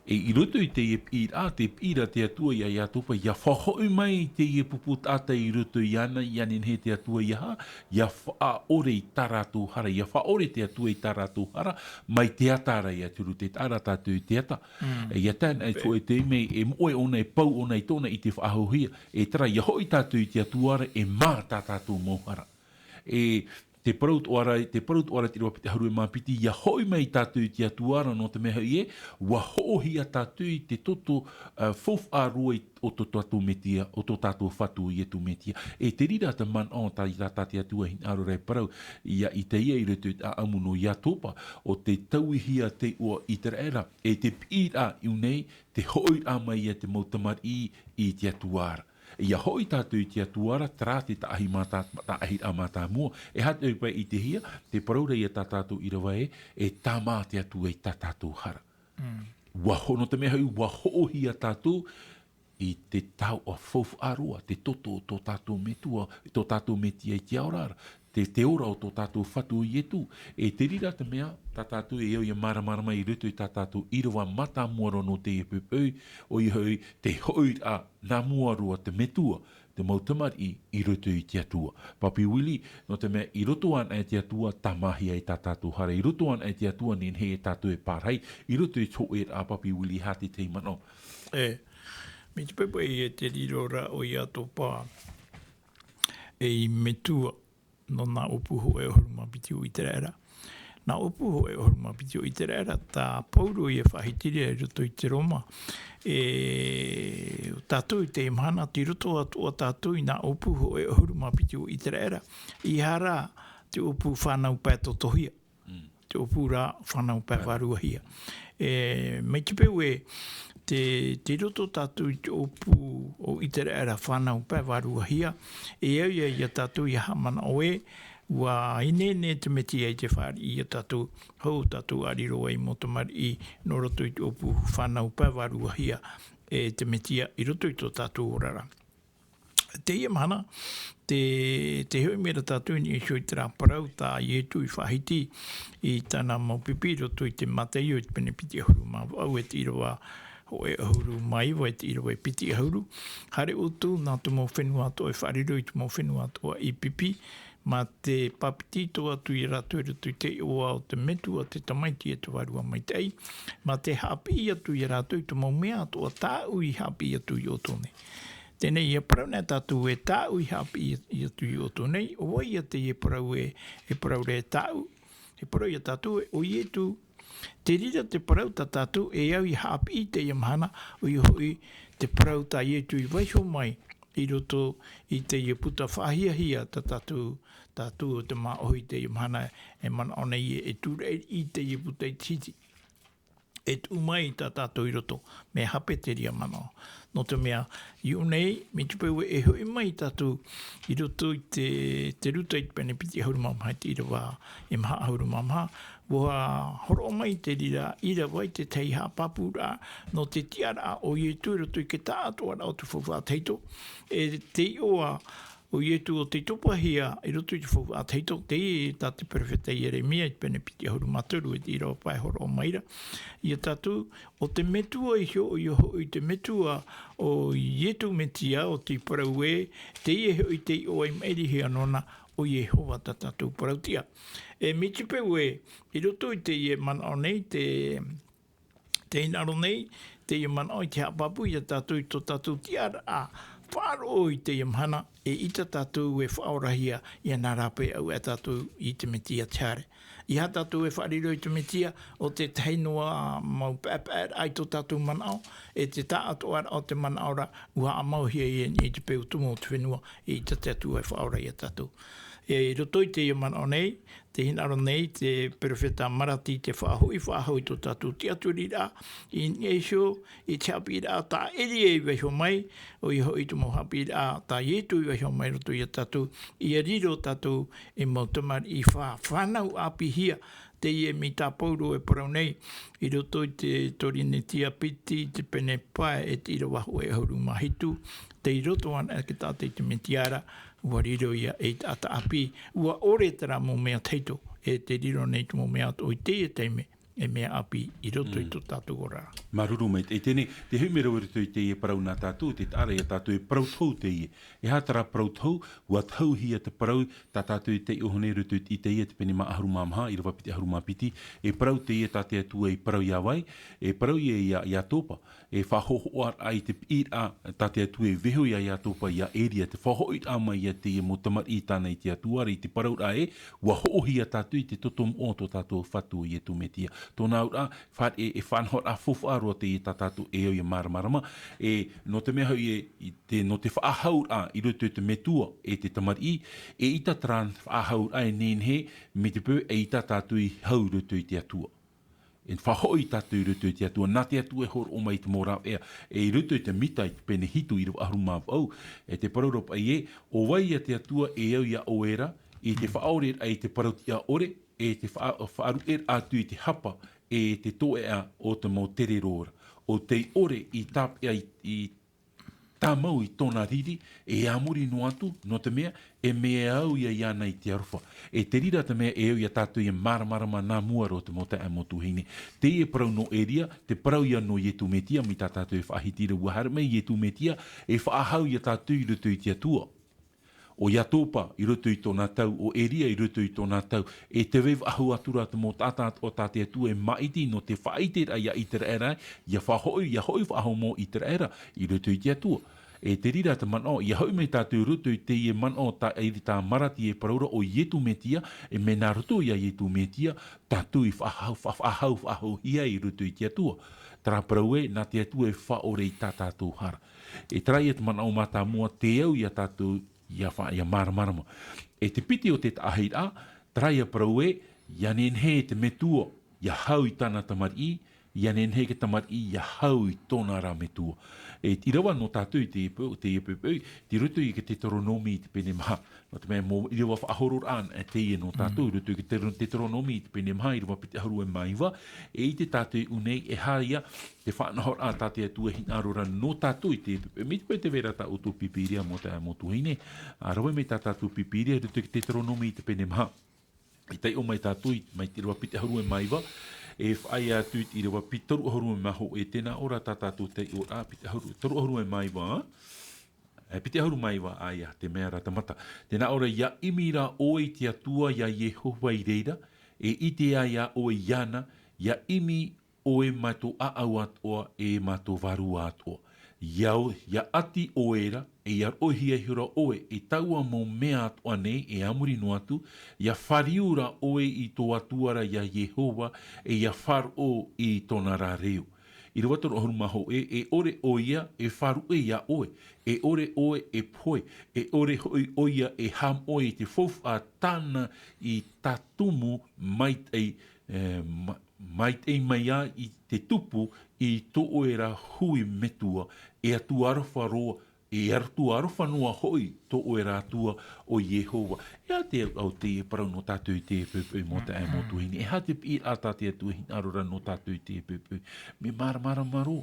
[SPEAKER 1] E i roto i te pira te atua ia tōpa, ia whahoi mai te e pupu tata i roto i ana, ianin he te atua ia whaore i taratu hara, ia whaore te atua i taratu hara, mai te atara ia turu te tara tātou i te ata. Ia tēnei fo e te mei, e moe ona e pau ona i tōna i te whaahohia, e tara ia hoi tātou i te atuara, e mā tātou mōhara. E te paraut oara te rua piti haru e māpiti, ia hoi mai tātou i te atuara no te meha ie, wa hohia tātou i te toto fof arua o to tātou metia, o to tātou whatu i e tu metia. E te rira te man o tā i tātou atua hin aro rei parau, ia i te ia i retu a amuno ia tōpa, o te tauihia te ua i te reira, e te pira i unei, te hoi a mai e te mautamar i te atuara. Ia hoi tātou i te atuara, tra te taahi a mata mua. E hatu i pai i te hia, te paraura i a tātou i rawa e tā mā te atua i tātou hara. No te mea hui, wahohi a tātou i te tau a fofu arua, te toto o tō tātou metua, tō tātou metia i te aurara, te ora o tō tātou whatu i etu. E te rira te mea, tā tātou e au i a maramarama i rutu i tā tātou i rawa mata muaro no te e pupau, o i hoi te hoi a nā muarua te metua, te mautamari i rutu i te atua. Papi wili, no te mea, i rutu an e te atua, tamahia i tā tātou hara. I rutu an e te atua, nen he e tātou e pārhei. I rutu i tō e a papi wili hati te mano.
[SPEAKER 2] Me te pepe e te rirora o ia tō pā e i metua no nā upuho e horu mapiti o i te reira. Nā upu ho e oru mapiti o i te rera, tā pauru i e whahitiri e roto i te Roma. Tātou i te imhana, ti roto atu o tātou i nā upu ho e oru mapiti o i te rera. I hara te upu whanau pē totohia. Te upu rā whanau pē waruahia. Mei te peu e te roto tātou i te upu o i te rera whanau pē waruahia. Au ia tātou i hamana oe, wa ine te meti ai te whāri i tātou, hou tātou ariro ai motomari i no roto i te upu whanau pē waruahia te metia i roto i tō tātou orara. Te ia mana, te hoi mera tātou ni e shoi te rā parau tā i etu i whahiti i tāna maupipi roto i te matei o i te penepiti ahuru au e te irawa ho e ahuru mai wa e te irawa e piti ahuru. Hare utu nā tu mau whenua atoa e whariro i tu mau whenua atoa i pipi ma te papiti toa tu i rātou e roto i te oa o te metu a te tamaiti e te warua mai tei. Ma te hapi atu i rātou i tu mau mea atoa tāu i hapi atu i o tōne. Tēnei ia parau nei tātou e tāu i hapi i atu i o tōnei. O wai ia te e parau re tāu. E parau ia tātou e o ietu. Te rira te parau tā tātou e au i hapi i te iamhana o i hoi te parau tā ietu i waiho mai i roto i te ia puta whahia tā tātou o te mā ohi te iamhana e mana ona e ture i te ia puta i titi. E tu mai tā tātou i roto, me hape te ria mana. No te mea, i unei, me tupeu e hoi mai tātou i roto i te ruta i te penepiti hauru mamha, te ira wā e maha hauru mamha, wa horo mai te rira, ira wai te teiha papura, no te tiara o i tu roto i ke tā atoa o tu whawha teito, e te oa o ietu o te tupahia i roto i te whau a teito, te i tā te perfeta i Jeremia, i penepiti ahuru maturu, i te ira o pai horo o maira. Ia tātou, o te metua i hio i te metua o ietu metia o te parau e, te i hio i te o i meiri hia nona o i hova tā tātou parautia. Me te peu e, i roto i te i mana o nei, te inaro nei, te i mana o i te hapapu, i tātou i tō tātou tiara a, whāro i te iamhana e ita tātou e whaorahia i a narape au e tātou i te metia tiare. I ha tātou e whariro i te metia o te teinoa mau pēpēr ai tō tātou manao e te tā atoara o te manaora ua a mauhia i te peu tumo o te whenua e ita tātou e whaorahia tātou. E roto i te iamana o nei, te hinaro nei, te perfeta marati te whahoi tō tātou te aturira, i ngeisho, i te Haapiiraa tā eri e weho mai, o i hoi tu mo Haapiiraa tā ietu i weho mai roto i a tātou, i a riro tātou e mautamari i whanau apihia, te i mi tā pauro e parau nei, i roto i te torine tia piti, te pene pae e te ira waho e hauru mahitu, te i roto ana e ke tātei te metiara, ua riro ia e ata api, ua ore tera mō mea teito, e te riro nei tu mō mea o i te teime, e mea api i roto i tō tātou ora.
[SPEAKER 1] Maruru mai, e tēne, te humera o roto i te e parau nā tātou, te tāra i a tātou e parau tau te ie. E hātara parau tau, ua tau hia te parau, tā tātou i te ohone roto i te ie, te pene maa aharu mamha, i rawa piti aharu mapiti, e parau te ie tā te atua i parau ia wai, e parau ia tōpa, e whahoho ar ai te ira, tā te atua e veho ia tōpa ia eria, te whahoho i ama ia te ie motamar i tāna i te atua, i te parau ra e, ua hoohia tātou i te totom o tō tātou whatu i e tūmetia. Tōna ura, e whanhor a fofu aroa te i tātātou e au i maramarama, e no te mea hau no te whaahaur a i roto te metua e te tamari e ita tran whaahaur a e nenhe me te pō e ita tātou i hau roto i te atua. E whahoi tātou i roto i te atua, nā te atua e hor o mai te mōrau ea, e i roto i te mita i te pene hitu i rau aharu māwau, e te paraurapa i e, o wai a te atua e au i a oera, i te whaore a i te parauti a ore, e te whaaru e atu i te hapa, e te toe a o te mau tere rora. O te ore i tap i tamau i tōna riri, e amuri no atu, no te mea, e mea au ia iana i te aruwha. E te rira te mea e au ia tātou i maramarama nā muaro te mota e motu hine. Te e parau no eria, te parau ia no ietu metia, mi tā tātou e whaahitira uahara mei ietu metia, e whaahau ia tātou i roto i te atua. O Iatopa i roto i tōna tau, o Eria i roto i tōna tau, e te wew ahu atura te mō tātā o tāte atu e maiti no te whaitera ia i te era, ia hoi whaho mō i te era, i roto i te atua. E te rira te man o, ia hau me tātou ruto i te man o ta eiri tā marati e paraura o ietu metia, e me nā ruto ia ietu metia, tātou i whahau ia i ruto i te atua. Tara parau e, nā te atua e whaore i tā tātou hara. E trai e te man o mata mua te au ia tātou ia maramarama. E te piti o te Tahitienne, trai a parau e, ia nenhe te metua, ia hau i tāna tamari, ia nenhe ke tamari, ia hau i tōna rā metua. E i rawa no tātou i te epepeu, ti rutu i ke te toronomi i te pene maha. No te mea mō i rawa whaahoror an e te e no tātou, i rutu i ke te toronomi i te pene maha, i rawa pite haru e maiwa, e i te tātou unei e haia, te whaanahor a tātou atua hina arora no tātou i te epepeu. Mi te vera tā utu pipiria mo te motuhine, a rawa me tā tātou pipiria, i rutu i ke te toronomi i te pene maha. I tai o mai tātou, mai te rawa pite haru e maiwa, e whai atu i rewa pitaru ahoru e maho e tēnā ora tātātou te o a pite ahoru. Taru ahoru e maiwa, pite ahoru maiwa aia te mea rata mata. Tēnā ora ia imira oe te atua ia Yehova i reira, e ite aia oe iana, ia imi oe mato aau atoa e mato varu atoa. Ia ati oera, e ia ohia hira oe, e taua mō mea atoa nei, e amuri no atu, ia whariura oe i tō atuara ia Yehova, e ia wharo i tōna rā reo. I rawatoru ahuru maho e ore oia, e wharu e ia oe, e ore oe e poe, e ore oia e ham oe te fofu a tāna i tatumu maitei, maitei maia i te tupu i tō oera hui metua, e atu arofa roa, e atu arofa noa hoi tō oera atua o Yehova. E a te au te e parau no tātou i te epepeu mo te ai motuhini. E ha te pi a tātou atu e arora no tātou i te epepeu. Me mara maro.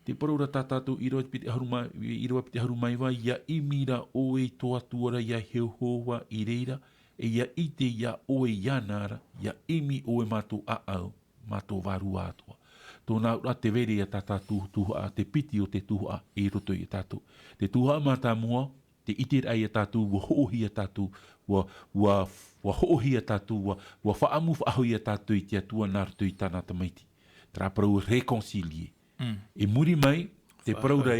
[SPEAKER 1] Te paraura tātou i roa pite haru maiwa, ia imira oe tō atuara ia Yehova i reira, e ia ite ia oe ianara, ia imi oe mato aau, mato varu atua. Tōna ura te vere a tātou tuha, te piti o te tuha i roto i tātou. Te tuha mata mua, te iter ai a tātou, wa hoohi a tātou, wa hoohi a tātou, wa whaamu whaahui a tātou i te atua nā roto i tāna tamaiti. Tara parau reconcilier. E muri mai, te paraura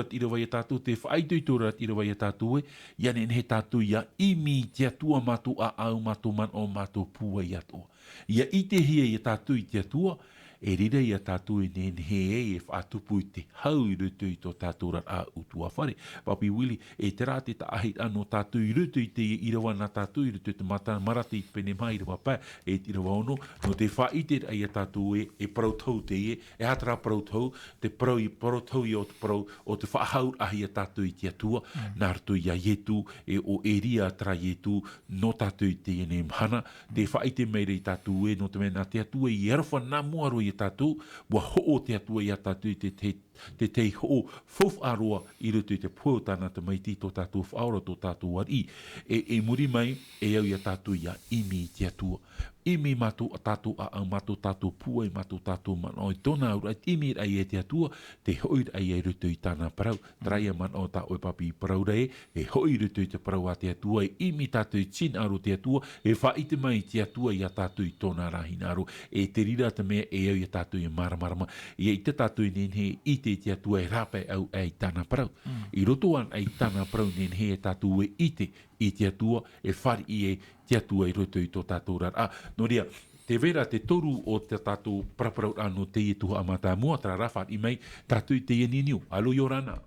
[SPEAKER 1] te irawai a tātou, te whaitoi tōra te irawai a tātou e, ia nehe tātou ia imi te atua matu a au matu man o matu pua i atua. Ia ite hia i a tātou i te atua, e rira i a tātou e nehe e whaatupu i te hau i rutu i tō tātou rat a utua whare. Papi Willi, e te rā te taahit anō tātou i rutu i te irawa nā tātou i rutu i te marati i te pene mai irawa pā, e te irawa ono, no te whaite ai a tātou e parautau te e hatara parautau, te parau i parautau i o te parau, o te whaahaur ahi a tātou i te atua, nā rutu i a yetu, e o eria tra yetu, no tātou i te ene mhana, te whaite meire i tātou e, no te mena te atua i erwha nā muaro i tātou, wa ho'o te atua i a tātou i te ho'o fof aroa i rutu i te puo tāna te maiti tō tātou whaora tō tātou wari. E muri mai, e au i a tātou i a imi te atua. Imi matu a tātou a au matu tātou pua i matu tātou man o i tōna aura, imi ai e te atua, te hoi ai e rutu i tāna parau. Traia man o tā oi papi i parau rei, e hoi rutu i te parau a te atua, e imi tātou i tin aro te atua, e whaite mai te atua i a tātou i tōna rahina aro, e te rira te mea e au i a tātou i maramarama, e i te tātou i nenhe i te atua e rape au e tāna parau. I roto an e tāna parau nenhe e tātou e ite, i te atua, e whari i e te atua i roto i tō tātou rara. No rea, te vera te toru o te tātou praparau anō te i tuha amata mua, tra rafat i mei, tātou i te ieniniu. Alo, Yorana.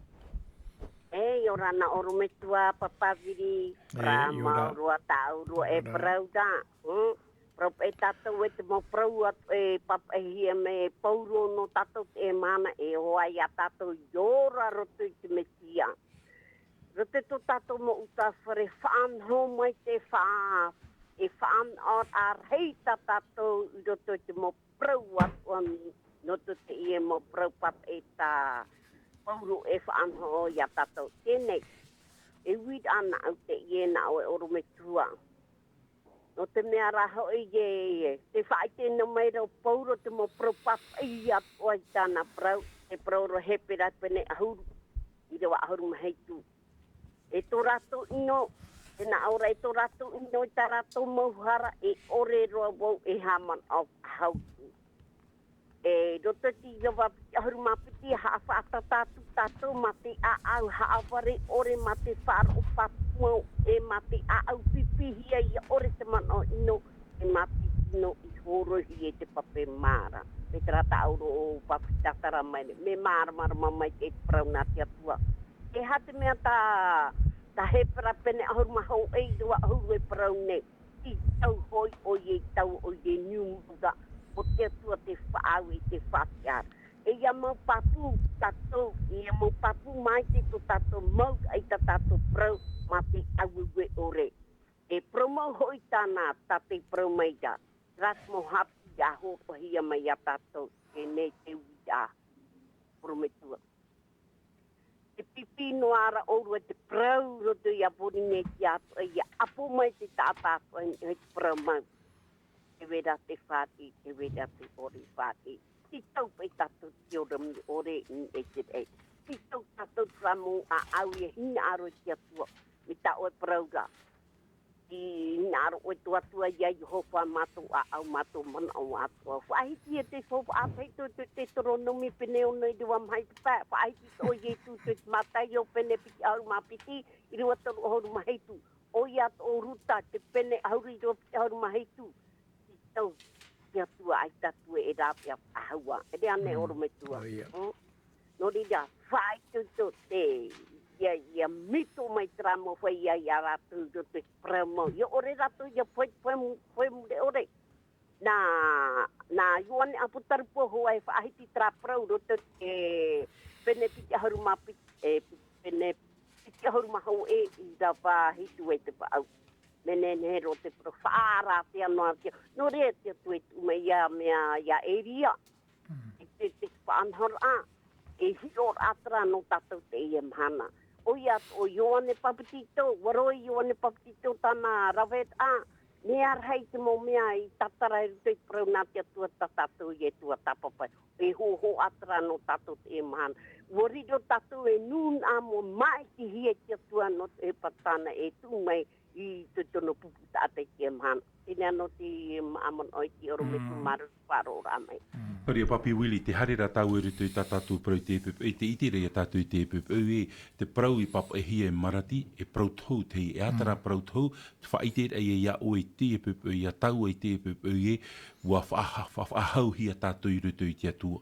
[SPEAKER 3] Yorana, orometua, papaviri, prama, rua tau, rua e parau da. Prop e tātou e te mo prau e pap e hia me pauro no tātou te mana e hoa i a tātou yora roto i te metia. Rote to tātou mo uta whare whaan ho mai te whaa. E whaan ar ar hei tātou i roto i te mo prau no to te ie mo prau pap e tā pauro e whaan ho i a tātou. Tēnei, e wid ana au te ie na o e orometua. No te mea raho i e, te whaite no mai rau pauro te mo prau pap i atua i tāna prau. Te prau ro hepera pene ahuru, i rewa ahuru maheitu. E tō rato ino, tēnā aura e tō rato ino i tā rato mauhara e ore roa wau e haman au hautu. roto ti yawa harumapiti haafata tatu mate a au haaware ore mate wharo papuo mate a au pipi hia ia ore te mano ino mate ino I horo hie te pape mara. Me trata auro o papitatara mai me mara mai te prauna te atua. Hate mea ta hepera pene ahurumahau dua ahuru praune. I tau hoi o ye tau o ye niumuda. O te atua te whaau te whakiara. Ia mau papu tatou, ia mau papu mai te to tatou mau ai ta tatou prau ma te auwe ore. Promau hoi tāna tate prau mai da. Ras mo hapi a hopa hia mai a tatou. Ne te wida. Prometua. Te pipino ara ourua te prau roto ia porine ki atu. Ia apo mai te tātātua i te prau mau. Te wera te whāti, te wera te ori whāti. Ti tau pei tatou te oram ni ore ni etere. Ti tau tatou tramu a au e hina aro ki atua. Mi ta oe praura. Ti hina aro oe tuatua ia I hofa mato a au mato mana au atua. Whaiti e te fofa a peito te toronomi pene o nei dua mai te pā. Whaiti o ye tu te matai o pene piti au mapiti. I rua toru o horu maheitu. O ia o ruta te pene auri rua piti au maheitu. Tau, kia tua ai tatue e rāpia ahua. E rea ne oro me tua. No rida, whai tuto te, ia mito mai tramo whai ia rātu te pramo. Ia ore rātu ia whai mu de ore. Na yuane apu tarupo hoa e whaahiti tra prau roto te pene piti harumapiti, pene piti harumahau I rawa hitu e te whaau. Mene ro te profara te anoa te no re te tu me ia mea ia eria te panhora hiro atra no tatou te ia mana o ia o Ioane papitito waro Ioane papitito tana ravet ne arhei te mo mea I tatara te prauna te tua tatou ye tua tapapa ho atra no tatou te mana wori do tatou nun amo mai ti hie te tua no te patana tu mai I te tono puputa ate ki man. Ina no ti amon oi ki oro me tu maru wharo ramai.
[SPEAKER 1] Paria papi Willi, te harera tau e rutu I tātātou prau te epup, te itere e tātou te epup, te prau I papa e hia e marati, e prau tau te e atara prau tau, te whaite e ia o e te epup, ia tau e te epup, ua whaahau hia tātou I rutu I te atua.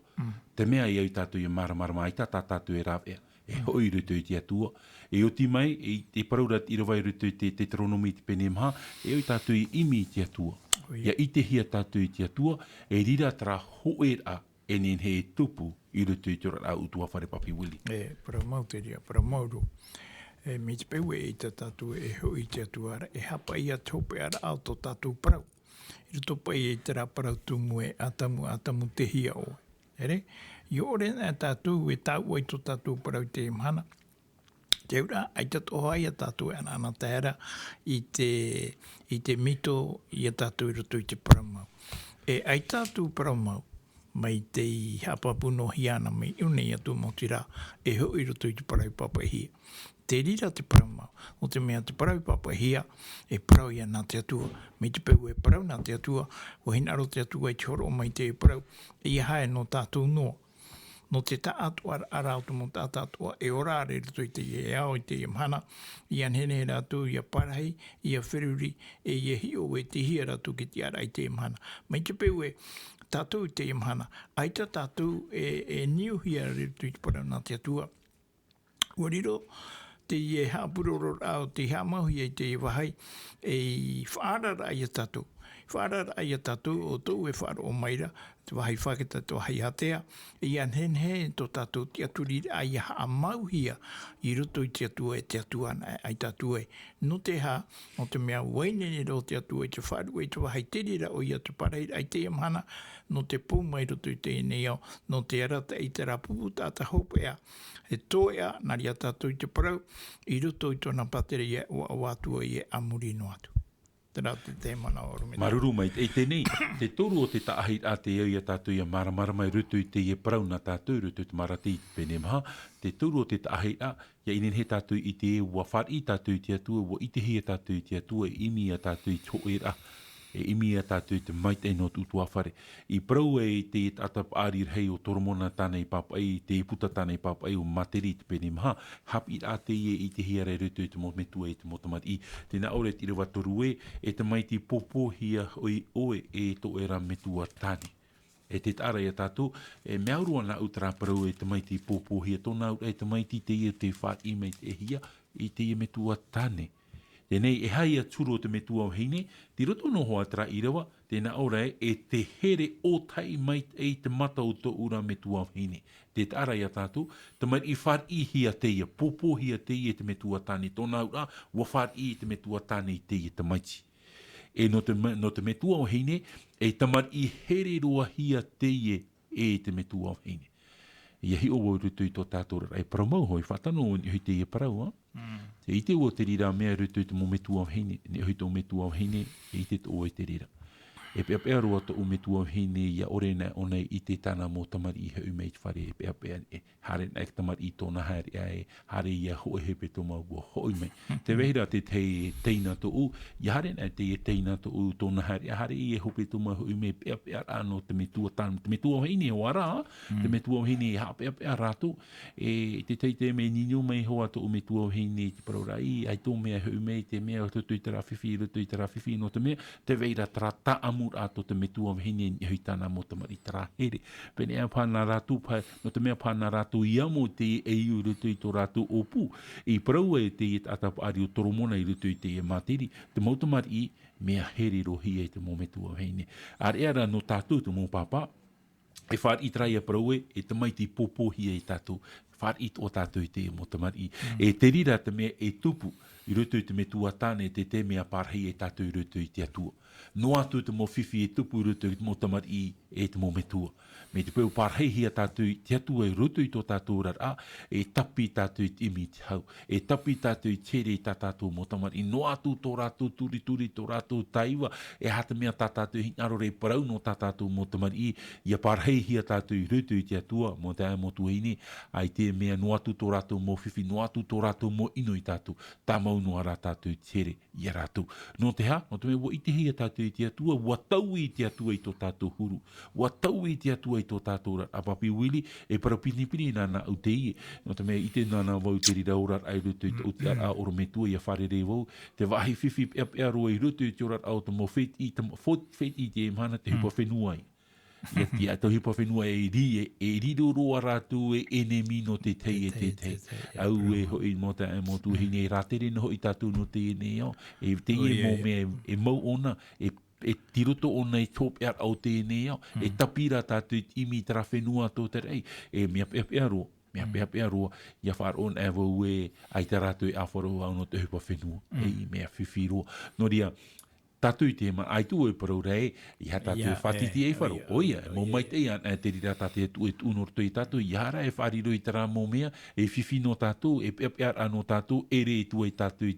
[SPEAKER 1] Te mea I au tātou I maramarama, ai tātou e rāwea. E hoi rutu I te atua. E o ti mai, e paraurat I rawai rutu te tronomi te pene maha, e o tātou I imi I te atua. Ia I te hia tātou I te atua, e rira tra hoera e nen he tupu I rutu I te ora utua whare papi Willi.
[SPEAKER 2] Paramau te ria, paramauru. Me te peu e ta tātou e hoi te atua ara, e hapa ia tope ara au to tātou parau. I ruto pai e te rā parau tumu e atamu te hia o. Ere? I ore nā tātou e tau ai to tātou parau te imhana. Te ura, ai tato hai a tātou e ana tēra I te mito I a tātou I roto I te paramau. E ai tātou paramau mai te hapapuno hiana mai une I atu motira e ho I roto I te parau papahia. Te rira te paramau, o te mea te parau papahia e parau ia nā te atua. Me te peu e parau nā te atua, o hinaro te atua I te horo mai te parau, e ia hae no tātou noa. No te tātua arautu mo tātua e ora are ruto I te e ao I te mhana, I anhene ratu I a parahi, I a whiruri, e I hio e te hia ratu ki te ara I te mhana. Mai te peu e tātou I te mhana, ai ta tātou e niu hia ruto I te parau nā te atua. Wariro, te e hapuroro au te hamahi I te wahai, e whaarara I a tātou. Whaarara I a tātou o tō e whaaro o maira, te wahai whaketa tō hai hatea, e anhenhe tō tātou te aturi ai a mauhia I roto I te atua e te atua ai tātua e. No te ha, o te mea wainene ro te atua I te wharu e te wahai terira o ia te pareira ai te amhana, no te pō mai roto I te eneo, no te arata I te rapupu tāta hopea, e tōea nari a tātou I te parau, I roto I tōna patere ia o awatua I e amuri no atu. Tērā te tēma na oro me.
[SPEAKER 1] Maruru mai, e tenei, te toru o te taahit a te au I a tātou I a maramara mai rutu I te ie parau na tātou rutu te marati pene maha, te toru o te taahit a, ia inen he tātou I te e ua whar I tātou I te atua, ua I te hea tātou I te atua, imi a tātou I tōera, imi a tātou te maitei no tutua whare. I prau e te atap arir hei o toromona tānei papai, te puta tānei papai o materi te pene maha, Haapiiraa te i te hiare rutu te mo metua te mo tamari. Tēnā ore te rewa toru e te maiti popo hia oe e to era metua tāne. E te tāra ia tātou, e mea urua na utra parau e te maiti popo hia tōna ura e te maiti te ia te whāt i mei te hia i te ia metua tāne. Tēnei e hai a turo te metua o hine, te roto noho atra i rewa, tēnā ora e te here o tai mai e te mata o tō ura metua o hine. Te tāra ia tātou, te mai i whāt i hia te ia, popo hia te ia te metua tāne, tōna ura, wa whāt i te metua tāne i te ia te maiti. E no te metua o hine, e tamar i here roa hia te ie e te metua o hine. Ia hi o wau rutu i tō tātou rai paramau hoi, whatano o ni hui te ie parau, Te ite o te rira mea rutu i te mo metua o hine, ni hui tō metua o hine, e ite tō o te rira. E pea pea roa tō metua o hine, ia ore nei o nei i te tāna mō tamari i heu mei te whare, e pea pea e hare nei tamari i tōna haere e hare ia hoe hepe tō maua hoi mei. Te wehira te teina tō u, ia hare nei te teina tō u tōna haere, hare i e hope tō maua hoi mei, pea pea rāno te metua tāna, te metua o hine o ara, te metua o hine ha pea pea rātou, e te teite mei ninu mei hoa tō metua o hine te paraurai, ai tō mea hoi mei, te mea rutu i tera whiwhi, no te mea, te weira tera ta amu ato te metua o hine i hui tāna mō tamari tara here. Pene a pāna rātu, no te mea pāna rātu i amo te e iu rutu i tō rātu opu. I parau e te atap ari o toromona i rutu i te e materi, te mautamari i mea here rohi e te mō metua o hine. Ar eara no tātou te mō pāpā, e whār i trai a parau e te maiti popohi e tātou. Whār i tō tātou i te e mō tamari i. E te rira te mea e tupu i rutu i te metua tāne te mea pārhei e tātou i rutu i te atua. No atu te mo whiwhi e tupu rutu i te mo tamari i e te mo metua. Me te pēu pārhei hia tātou i te atua i rutu i tō tātou rara, e tapi tātou i te imi te hau. E tapi tātou i tere i tā tātou mo tamari. No atu tō rātou turi tō rātou taiwa, e hata mea tā tātou hinaro rei parau no tā tātou mo tamari i, ia pārhei hia tātou i rutu i te atua, mo te ae mo tuaine, ai te mea no atu tō rātou mo whiwhi, no atu tō rātou mo ino i tātou, tā mau no ara tātou i tere i a rātou. No te ha, no te mea, i te hia tātou i te atua, wa tau i te atua i tō tātou huru, wa tau i te atua i tō tātou rat, a papi wili, e parapini nana au te ie, no te mea i te nana wau te rira orat ai rutu i te uti a oro metua i a whare re wau, te wahi whiwhi pea roa i rutu i te orat au te mo whet i te emhana te hipa whenua i. Ia tau hipa whenua e riro roa rātu e enemi no te tei e te tei. Au e hoi mo te e mo tu hine rātere no hoi tātou no te ene au. E te e mo mea e mau ona, e tiroto ona i tōp ar au te ene au. E tapira tātou imi tera whenua tō te rei. E mea pea roa. Mea pea roa, ia whaar on e wau e ai te rātou e awharo au no te hipa whenua. E mea whiwhi roa. No ria, tātou i te ma ai tu e parau rei, i ha tātou e whatiti e wharo. Oia, mō mai te ian, te rira tātou e tu e unor tui tātou, i hara e whariro i tara mō mea, e whiwhi no tātou, e pepear anō tātou, e re tu e tātou i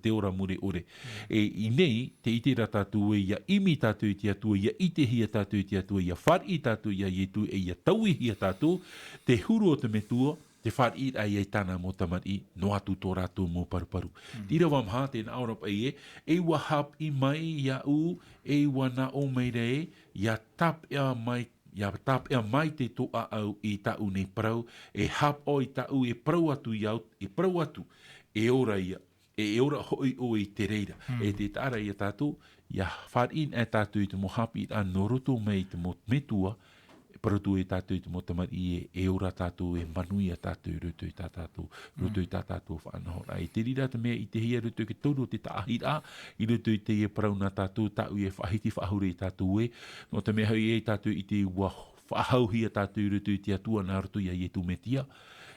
[SPEAKER 1] te ora mure ore. E i nei, te ite ra tātou e ia imi tātou i te atua, ia ite hia tātou i te atua, ia whar i tātou ia ietu, e ia tau i hia tātou, te huru o te metua, te whar i ai e tāna mō tamari, no atu tō rātou mō paruparu. Tira wam hā, tēnā aurap e wahap i mai ia u, e wana o mei rei, ia tap ea mai te toa au i tau nei parau, e hap o i tau e parau atu iau, e parau atu, e ora ia, e ora hoi o i te reira. E te tāra ia tātou, ia whar in e tātou i te mo hapi a noroto mei te mo metua, parutu e tātou i te motamari e ora tātou e manui a tātou rutu i tā tātou whanahora. E te rira te mea i te hia rutu ke tauro te Tahitienne, i rutu i te e parauna tātou tāu e whahiti whahure i tātou e, no te mea hui e tātou i te whahauhi a tātou rutu i te atua nā rutu i a ietu metia.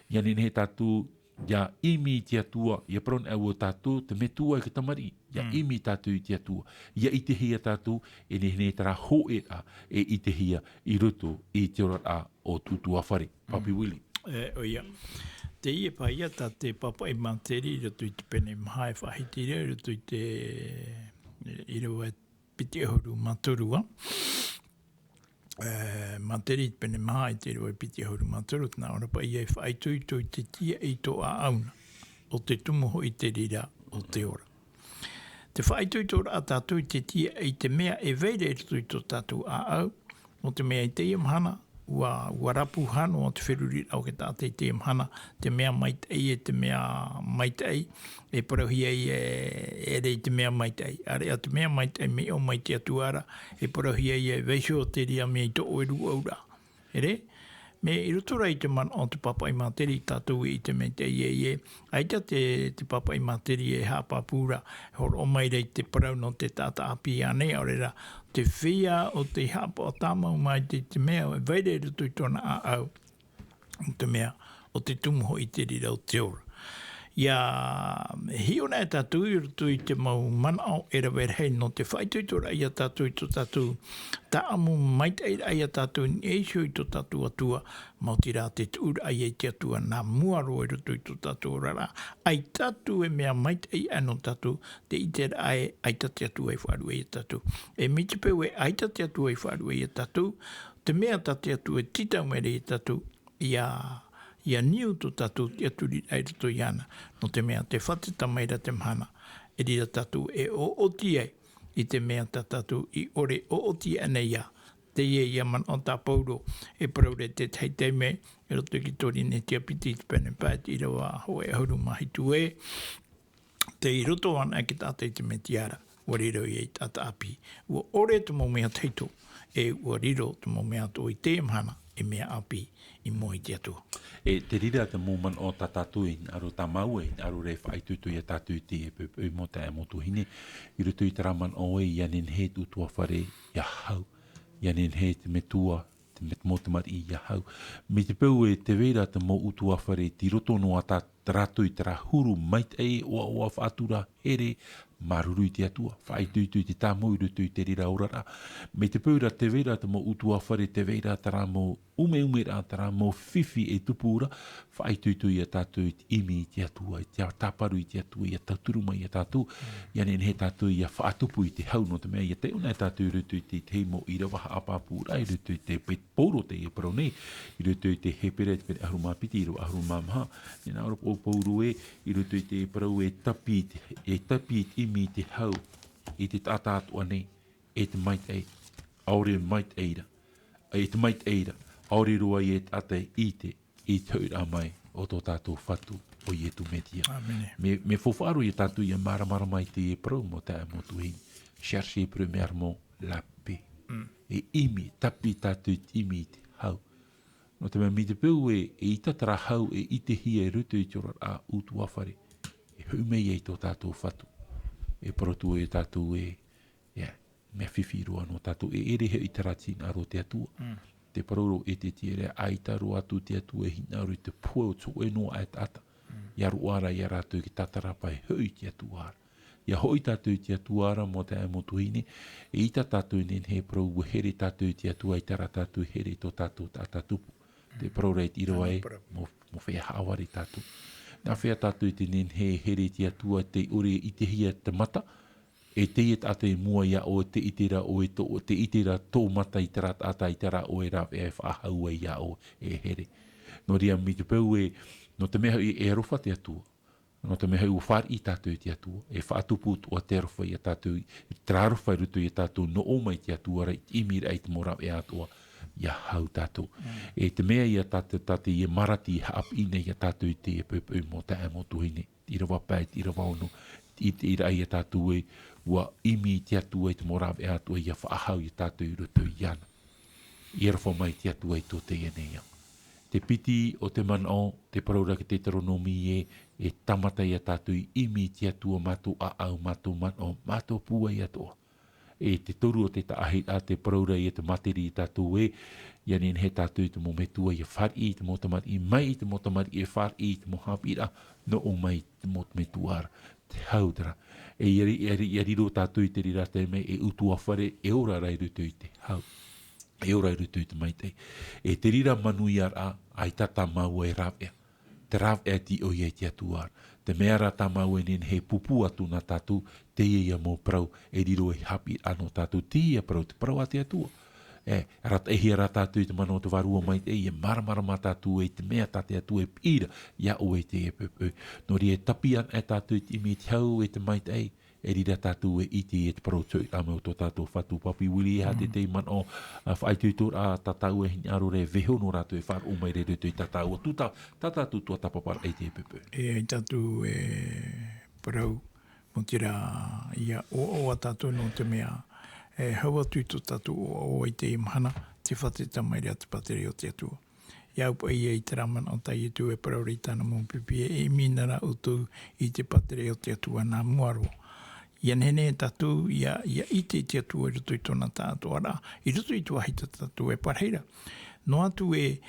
[SPEAKER 1] Ia nene he tātou ia imi te atua, ia praun au o tātou, te metua e ka tamari, ia imi tātou i te atua, ia i te hia tātou, e ne tara ho e a, e i te hia i ruto i te ora a o tutua whare. Papi Willi.
[SPEAKER 2] Oia. Te ia pa ia ta te papa i manteri, ruto i te pene mahai whahitire, ruto i te i rewa piti ahuru maturua. Manteri pene maha i te roi piti hauru maturu, tana ora pa ia e whaitui tui te tia i tō a auna, o te tumuho i te rira o te ora. Te whaitui tōra a tātou te tia i te mea e veire tui tō tātou a au. O te mea i te imhana, ua rapu hano o te whiruri au ke tātei te imhana, te mea maitei e te mea maitei, e parauhia i e rei te mea maitei. Are a te mea maitei me o maite atuara, e parauhia i e veisho o te ria mea i tō oeru aura. Ere? Me i rotora i te man o te papa i māteri tātou i te mete i aita te papa i māteri e Haapiiraa hor o mai rei te parau no te tata api ane o rera te whia o te hapa o tāmau mai te mea e veire rutu i tōna a au o te mea o te tumuho i te rira o te ora. Ia hiona e tātou i rutu i te mau mana o era werhei no te whaituitora i a tātou i tō tātou ta amu maitei ai a tātou ni eisho i tō tātou atua mauti rā te tuura ai e te atua nā muaro i rutu i tō tātou rara ai tātou e mea maitei anō tātou te itera ai tate atua i wharu e tātou e miti peu e ai tate atua i wharu e tātou te mea tate atua e titau mere i tātou ia niu tō tātou te aturi ai rato i ana, no te mea te whate tamaira te mhana, e rira tātou e o oti ai, i te mea tātou i ore o oti ana ia, te ia man o tā pauro, e praure te teitei me, e roto ki tori ne te apiti te pene pāt, i rawa hoe hauru mahi tu e, te i roto ana ki tātei te me tiara, ua riro i ei tāta api, ua ore te mo mea teito, e ua riro te mo mea tō i te mhana, e mea api i moi te atua.
[SPEAKER 1] E te rira te mōman o tā tātou aru tā mau aru rei whaitutu i a tātou te e pēpeu mo te amotu hine. I rutu i te raman o e ianen he tu tua whare ia hau. Ianen he te metua, te motamari ia hau. Me te peu e te vera te mo utua whare ti roto no a tā rātou i te rahuru mait e oa whaatura here maruru i te atua. Whaitutu i te tāmau i rutu i te rira orara. Me te peura te vera te mo utua whare te vera te rā mo ume rā te rā mo whiwhi e tupura. Whaitutu i a tātou i te imi i te atua, i te tāparu i te atua, i a tauturuma i a tātou. Ianen he tātou i a whaatupu i te hau no te mea. I a te una e tātou i rutu i te teimo i rawaha apapura, i rutu i te poro te e parone, i rutu i te hepere te pere ahuruma piti, i ro ahuruma maha. Nena ora pauru e, i rutu i te parau e tapi i imi te hau, i te tātātua nei, e te mait ei, aore mait eira, e te mait eira, aore rua i e tate i te, i tauira mai, o tō tātou whatu, o i e tu Média. Me whawharu i tātou i a maramara mai te e prau mo te amotu hini, cherche premièrement la paix, e imi, tapi tātou imi te hau. No te mea mi te peu e i tatara hau e i te hia e rutu i tōra a utu awhare, e humei e tō tātou whatu. E protu e tātou mea whiwhirua no tātou e erehe i taratina aro te atua. Te paroro e te tiere aitaro atu te atua e hinaru i te puao tō e noa e tata. Ia ruara ia rātou ki tatarapa e hui te atuara. Ia hoi tātou i te atuara mo te aimotu hine, e ita tātou nen he parou here tātou i te atua i tara tātou here tō tātou tātatupu. Te paroro e tiroa e mo whea hawari tātou. Nā whea tātou te nen he here te atua te ore i te hia te mata, e te et ate mua ia o te itera o te itera tō mata i tera ata i tera o e rā e whaahau ia o e here. No ria mi te peu e, no te meha e rofa te atua, no te meha u whar i tātou te atua, e whaatupu o te rofa i a tātou, i trarofa i rutu i a tātou no o mai te atua, rei imir ei te mora e atua, ia hau tātou. E te mea i a tātou i e marati i haap ine i a tātou i te e pēpeu mo te amotu hine, i rawa pēt, i rawa ono, i rai i a tātou e, ua imi te atua i te mora e atua i a whaahau i tātou i rutu i ana. I rawa mai te atua i tō te ene ia. Te piti o te manao, te paraura ki te taronomi e tamata i a tātou i imi te atua mātou a au mātou manao, mātou pua i atua. E te toru o te taahi a te paraura i te materi i tātou e, ianen he tātou i te mometua i a whari i te motamari i mai i te motamari i a whari i te Haapiiraa, no o mai te motametuara, te haudara. E i riro tātou i te rira te me e utua whare e ora rai rutu i te hau. E ora i rutu i te maitei. E te rira manu i ara ai tata mau e Ramener. Te Ramener ti o i e te atuara. Te mea ra tā mau e nen he pupu atu na tātou, te ia mō prau, e riro e Haapiiraa no tātou, te ia prau, te prau a te atua. E hia ra tātou i te mano te varua mai te ia maramara ma tātou e te mea tate atu e pira, ia o e te e pepeu. No ri e tapian e tātou i te imi te hau e te mai te e rira tātou e iti e te parotoi a meu tō tātou whatu papi wili ha te man o whaitūtur a tātou e hini aro re veho no rātou e whar o mai re rei tātou o tūta tātou tua tapapara e te pepe.
[SPEAKER 2] E tātou e parau mo tira ia o a tātou no te mea e hawa tūto tātou o i te imhana te whateta mai rea te patere o te atua. Iau pa ia i te raman o tai tu e parau rei tāna mō pipi e minara utu i te patere o te atua nā muaro. Ia nene tātou ia i te atua i rutu i tōna tātou ara, i rutu i tua hita tātou e parheira. No atu e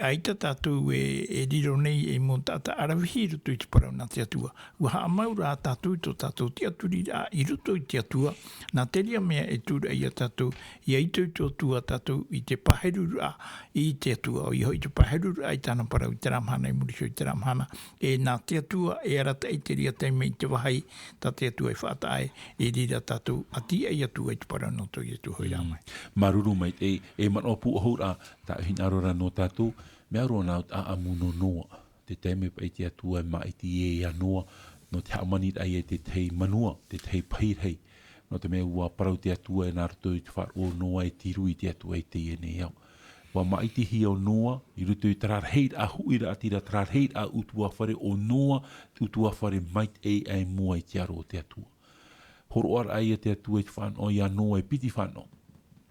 [SPEAKER 2] aita tātou e riro nei e mō tāta arawihi rutu i te parau nā te atua. Ua haa maura a tātou i tō tātou te aturi a i rutu i te atua. Nā te ria mea e tūra i a tātou i a i tō tua tātou i te paheruru a i te atua. O i hoi te paheruru a i tāna parau i te ramhana i murisho i te ramhana. E nā te atua e arata i te ria teime i te wahai tā te atua e whātae e rira tātou a ti e atua i te parau no tō i atu hoi rāmai.
[SPEAKER 1] Maruru mai e man o pu ahura ta hin arora no tātou, me arona a amuno noa. Te teime pa i te atua e maiti e anoa, no te hamanit ai e te tei manua, te tei pairhei. No te mea ua parau te atua e nārtou i te whar o noa e tiru i te atua e te e ne au. Wa maiti hi o noa, i rutu i tararheit a huira atira tararheit a utua whare o noa, utua whare mait e ai mua i te aro o te atua. Horo ar ai e te atua i te whano i anoa e piti whano.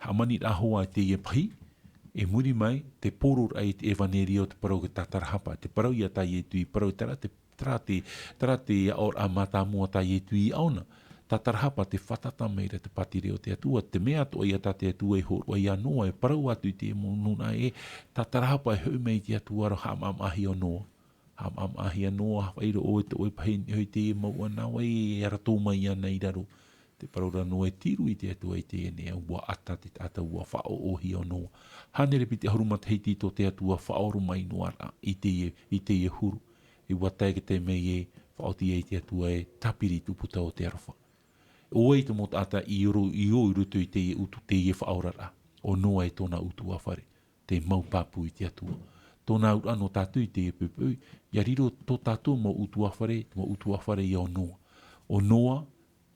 [SPEAKER 1] Hamanit a hoa e te e pahi, e muri mai, te poror ai te evaneri o te parau ke tatarahapa. Te parau ia tai e tui, parau tara te aor a mata mua tai e tui auna. Tatarahapa te whatata meira te patire o te atua. Te mea to ia ta te atua e horo ia noa, e parau atu te monuna e tatarahapa e heu mei te atua ro hamam ahi o noa. Hamam ahi o noa, hawairo o e te oi pahini hoi te maua na wai e aratou mai ana i raro. Te paraura no e tiru i te atua i te ene ua ata te tata ua whao ohi o noa. Hane repi te haruma teiti to te atua whaoru mai no ara i te e huru. I ua taike te mei e whaoti e te atua e tapiri tuputa o te arafa. O e te mot ata i o rutu i te e utu te e whaorara. O noa e tōna utu awhare. Te maupapu i te atua. Tōna ura no tātu i te e pupui. Ia riro tō tātu mo utu awhare i o noa. O noa,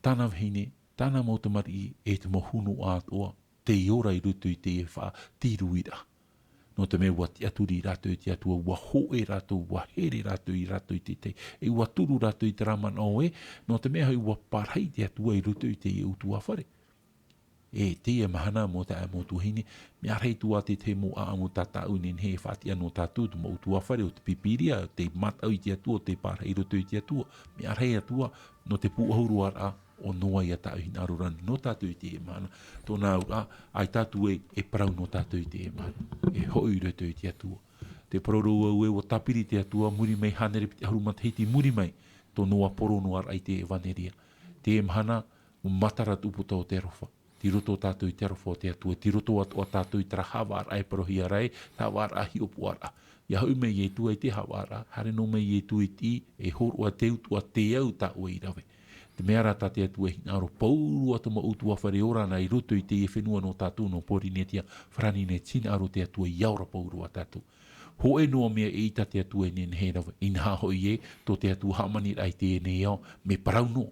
[SPEAKER 1] tāna vhine, tāna mautamari e te mohunu ātoa, te iora i rutu i te e wha tiruira. No te mea ua te aturi rātou i te atua, ua hoe rātou, ua here rātou i te te, e ua turu rātou i te raman o e, no te mea ua parhai te atua i rutu i te e utua whare. E te e mahana mo te amo tuhine, mea rei tua te mo a amo tātau nen he whāti anō tātou tu mo utua whare o te pipiria, o te matau i te atua, o te parhai rutu i te atua, mea rei atua no te puahuru ara o noa ia tāu hina aroran no tātou i te e mana. Tōna ura, ai tātou e parau no tātou i te e mana. E hoi rutu i te atua. Te parorua ue o tapiri te atua, muri mai hanere piti harumat heiti muri mai, tō noa poro noar ai te e vaneria. Te e mana, o matara tuputa o te rofa. Ti roto tātou i te rofa o te atua. Ti roto atua tātou i tara hawar ai parohi arai, tā war ahi opu ara. Ia hau mei e tua i te hawara, hare no mei e tu i ti, e horua te utua te au tā ua i rawe. Te mea rata te atua hina aro pauru atama utua whare ora na i roto i te e whenua no tātou no pori netia whrani ne tina aro te atua i aura pauru a tātou. Ho e noa mea e ita te atua i nen he rawe. Ina hoi e, tō te atua hamani ai te e ne au, me parau no.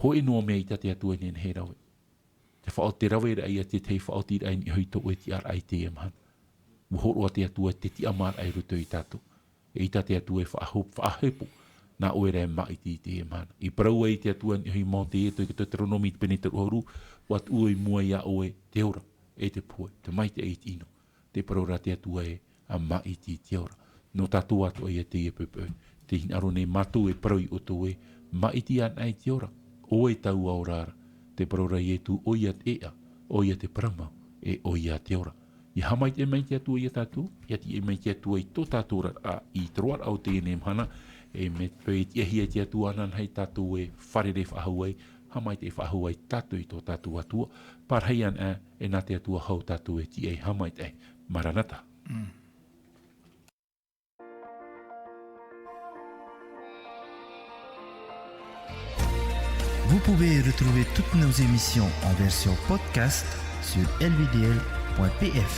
[SPEAKER 1] Ho e noa mea ita te atua i nen he rawe. Te whao te rawe ai a te tei whao tira ai ni hui tō e ti ar ai te e mahana. Uhoro a te atua te ti amar ai roto i tātou. E ita te atua e whaahepo. Nā oere e maiti i te e mana. I parau ai te atua ni hui mō te e toi ki tō te ronomi te pene te rohoru, wat ue mua ia oe te ora, e te poe, te maite e te ino. Te parau ra te atua e a maiti i te ora. No tātou atu ai e te e pepe. Te hinaro ne mātou e parau i o tō e maiti an ai te ora. Oe tau aurara. Te parau ra i e tu oia te ea, oia te paramau, e oia te ora. I hamait e mai te atua i a tātou, i ati e mai te atua i tō tātou a i troar au te ene mhana, e me pei te ahia te atua anan hei tātou e wharere whahuai, hamai te whahuai tātou i tō tātou atua, parhei an e nā te atua hau tātou e ti e hamai te maranata.
[SPEAKER 4] Vous pouvez retrouver toutes nos émissions en version podcast sur lvdl.pf.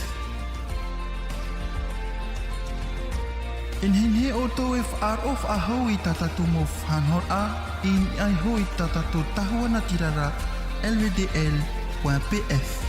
[SPEAKER 4] In hen auto if ar of a hoi tatatu mof han hor a in ai hoi tatatu tahua na tirara lvdl.pf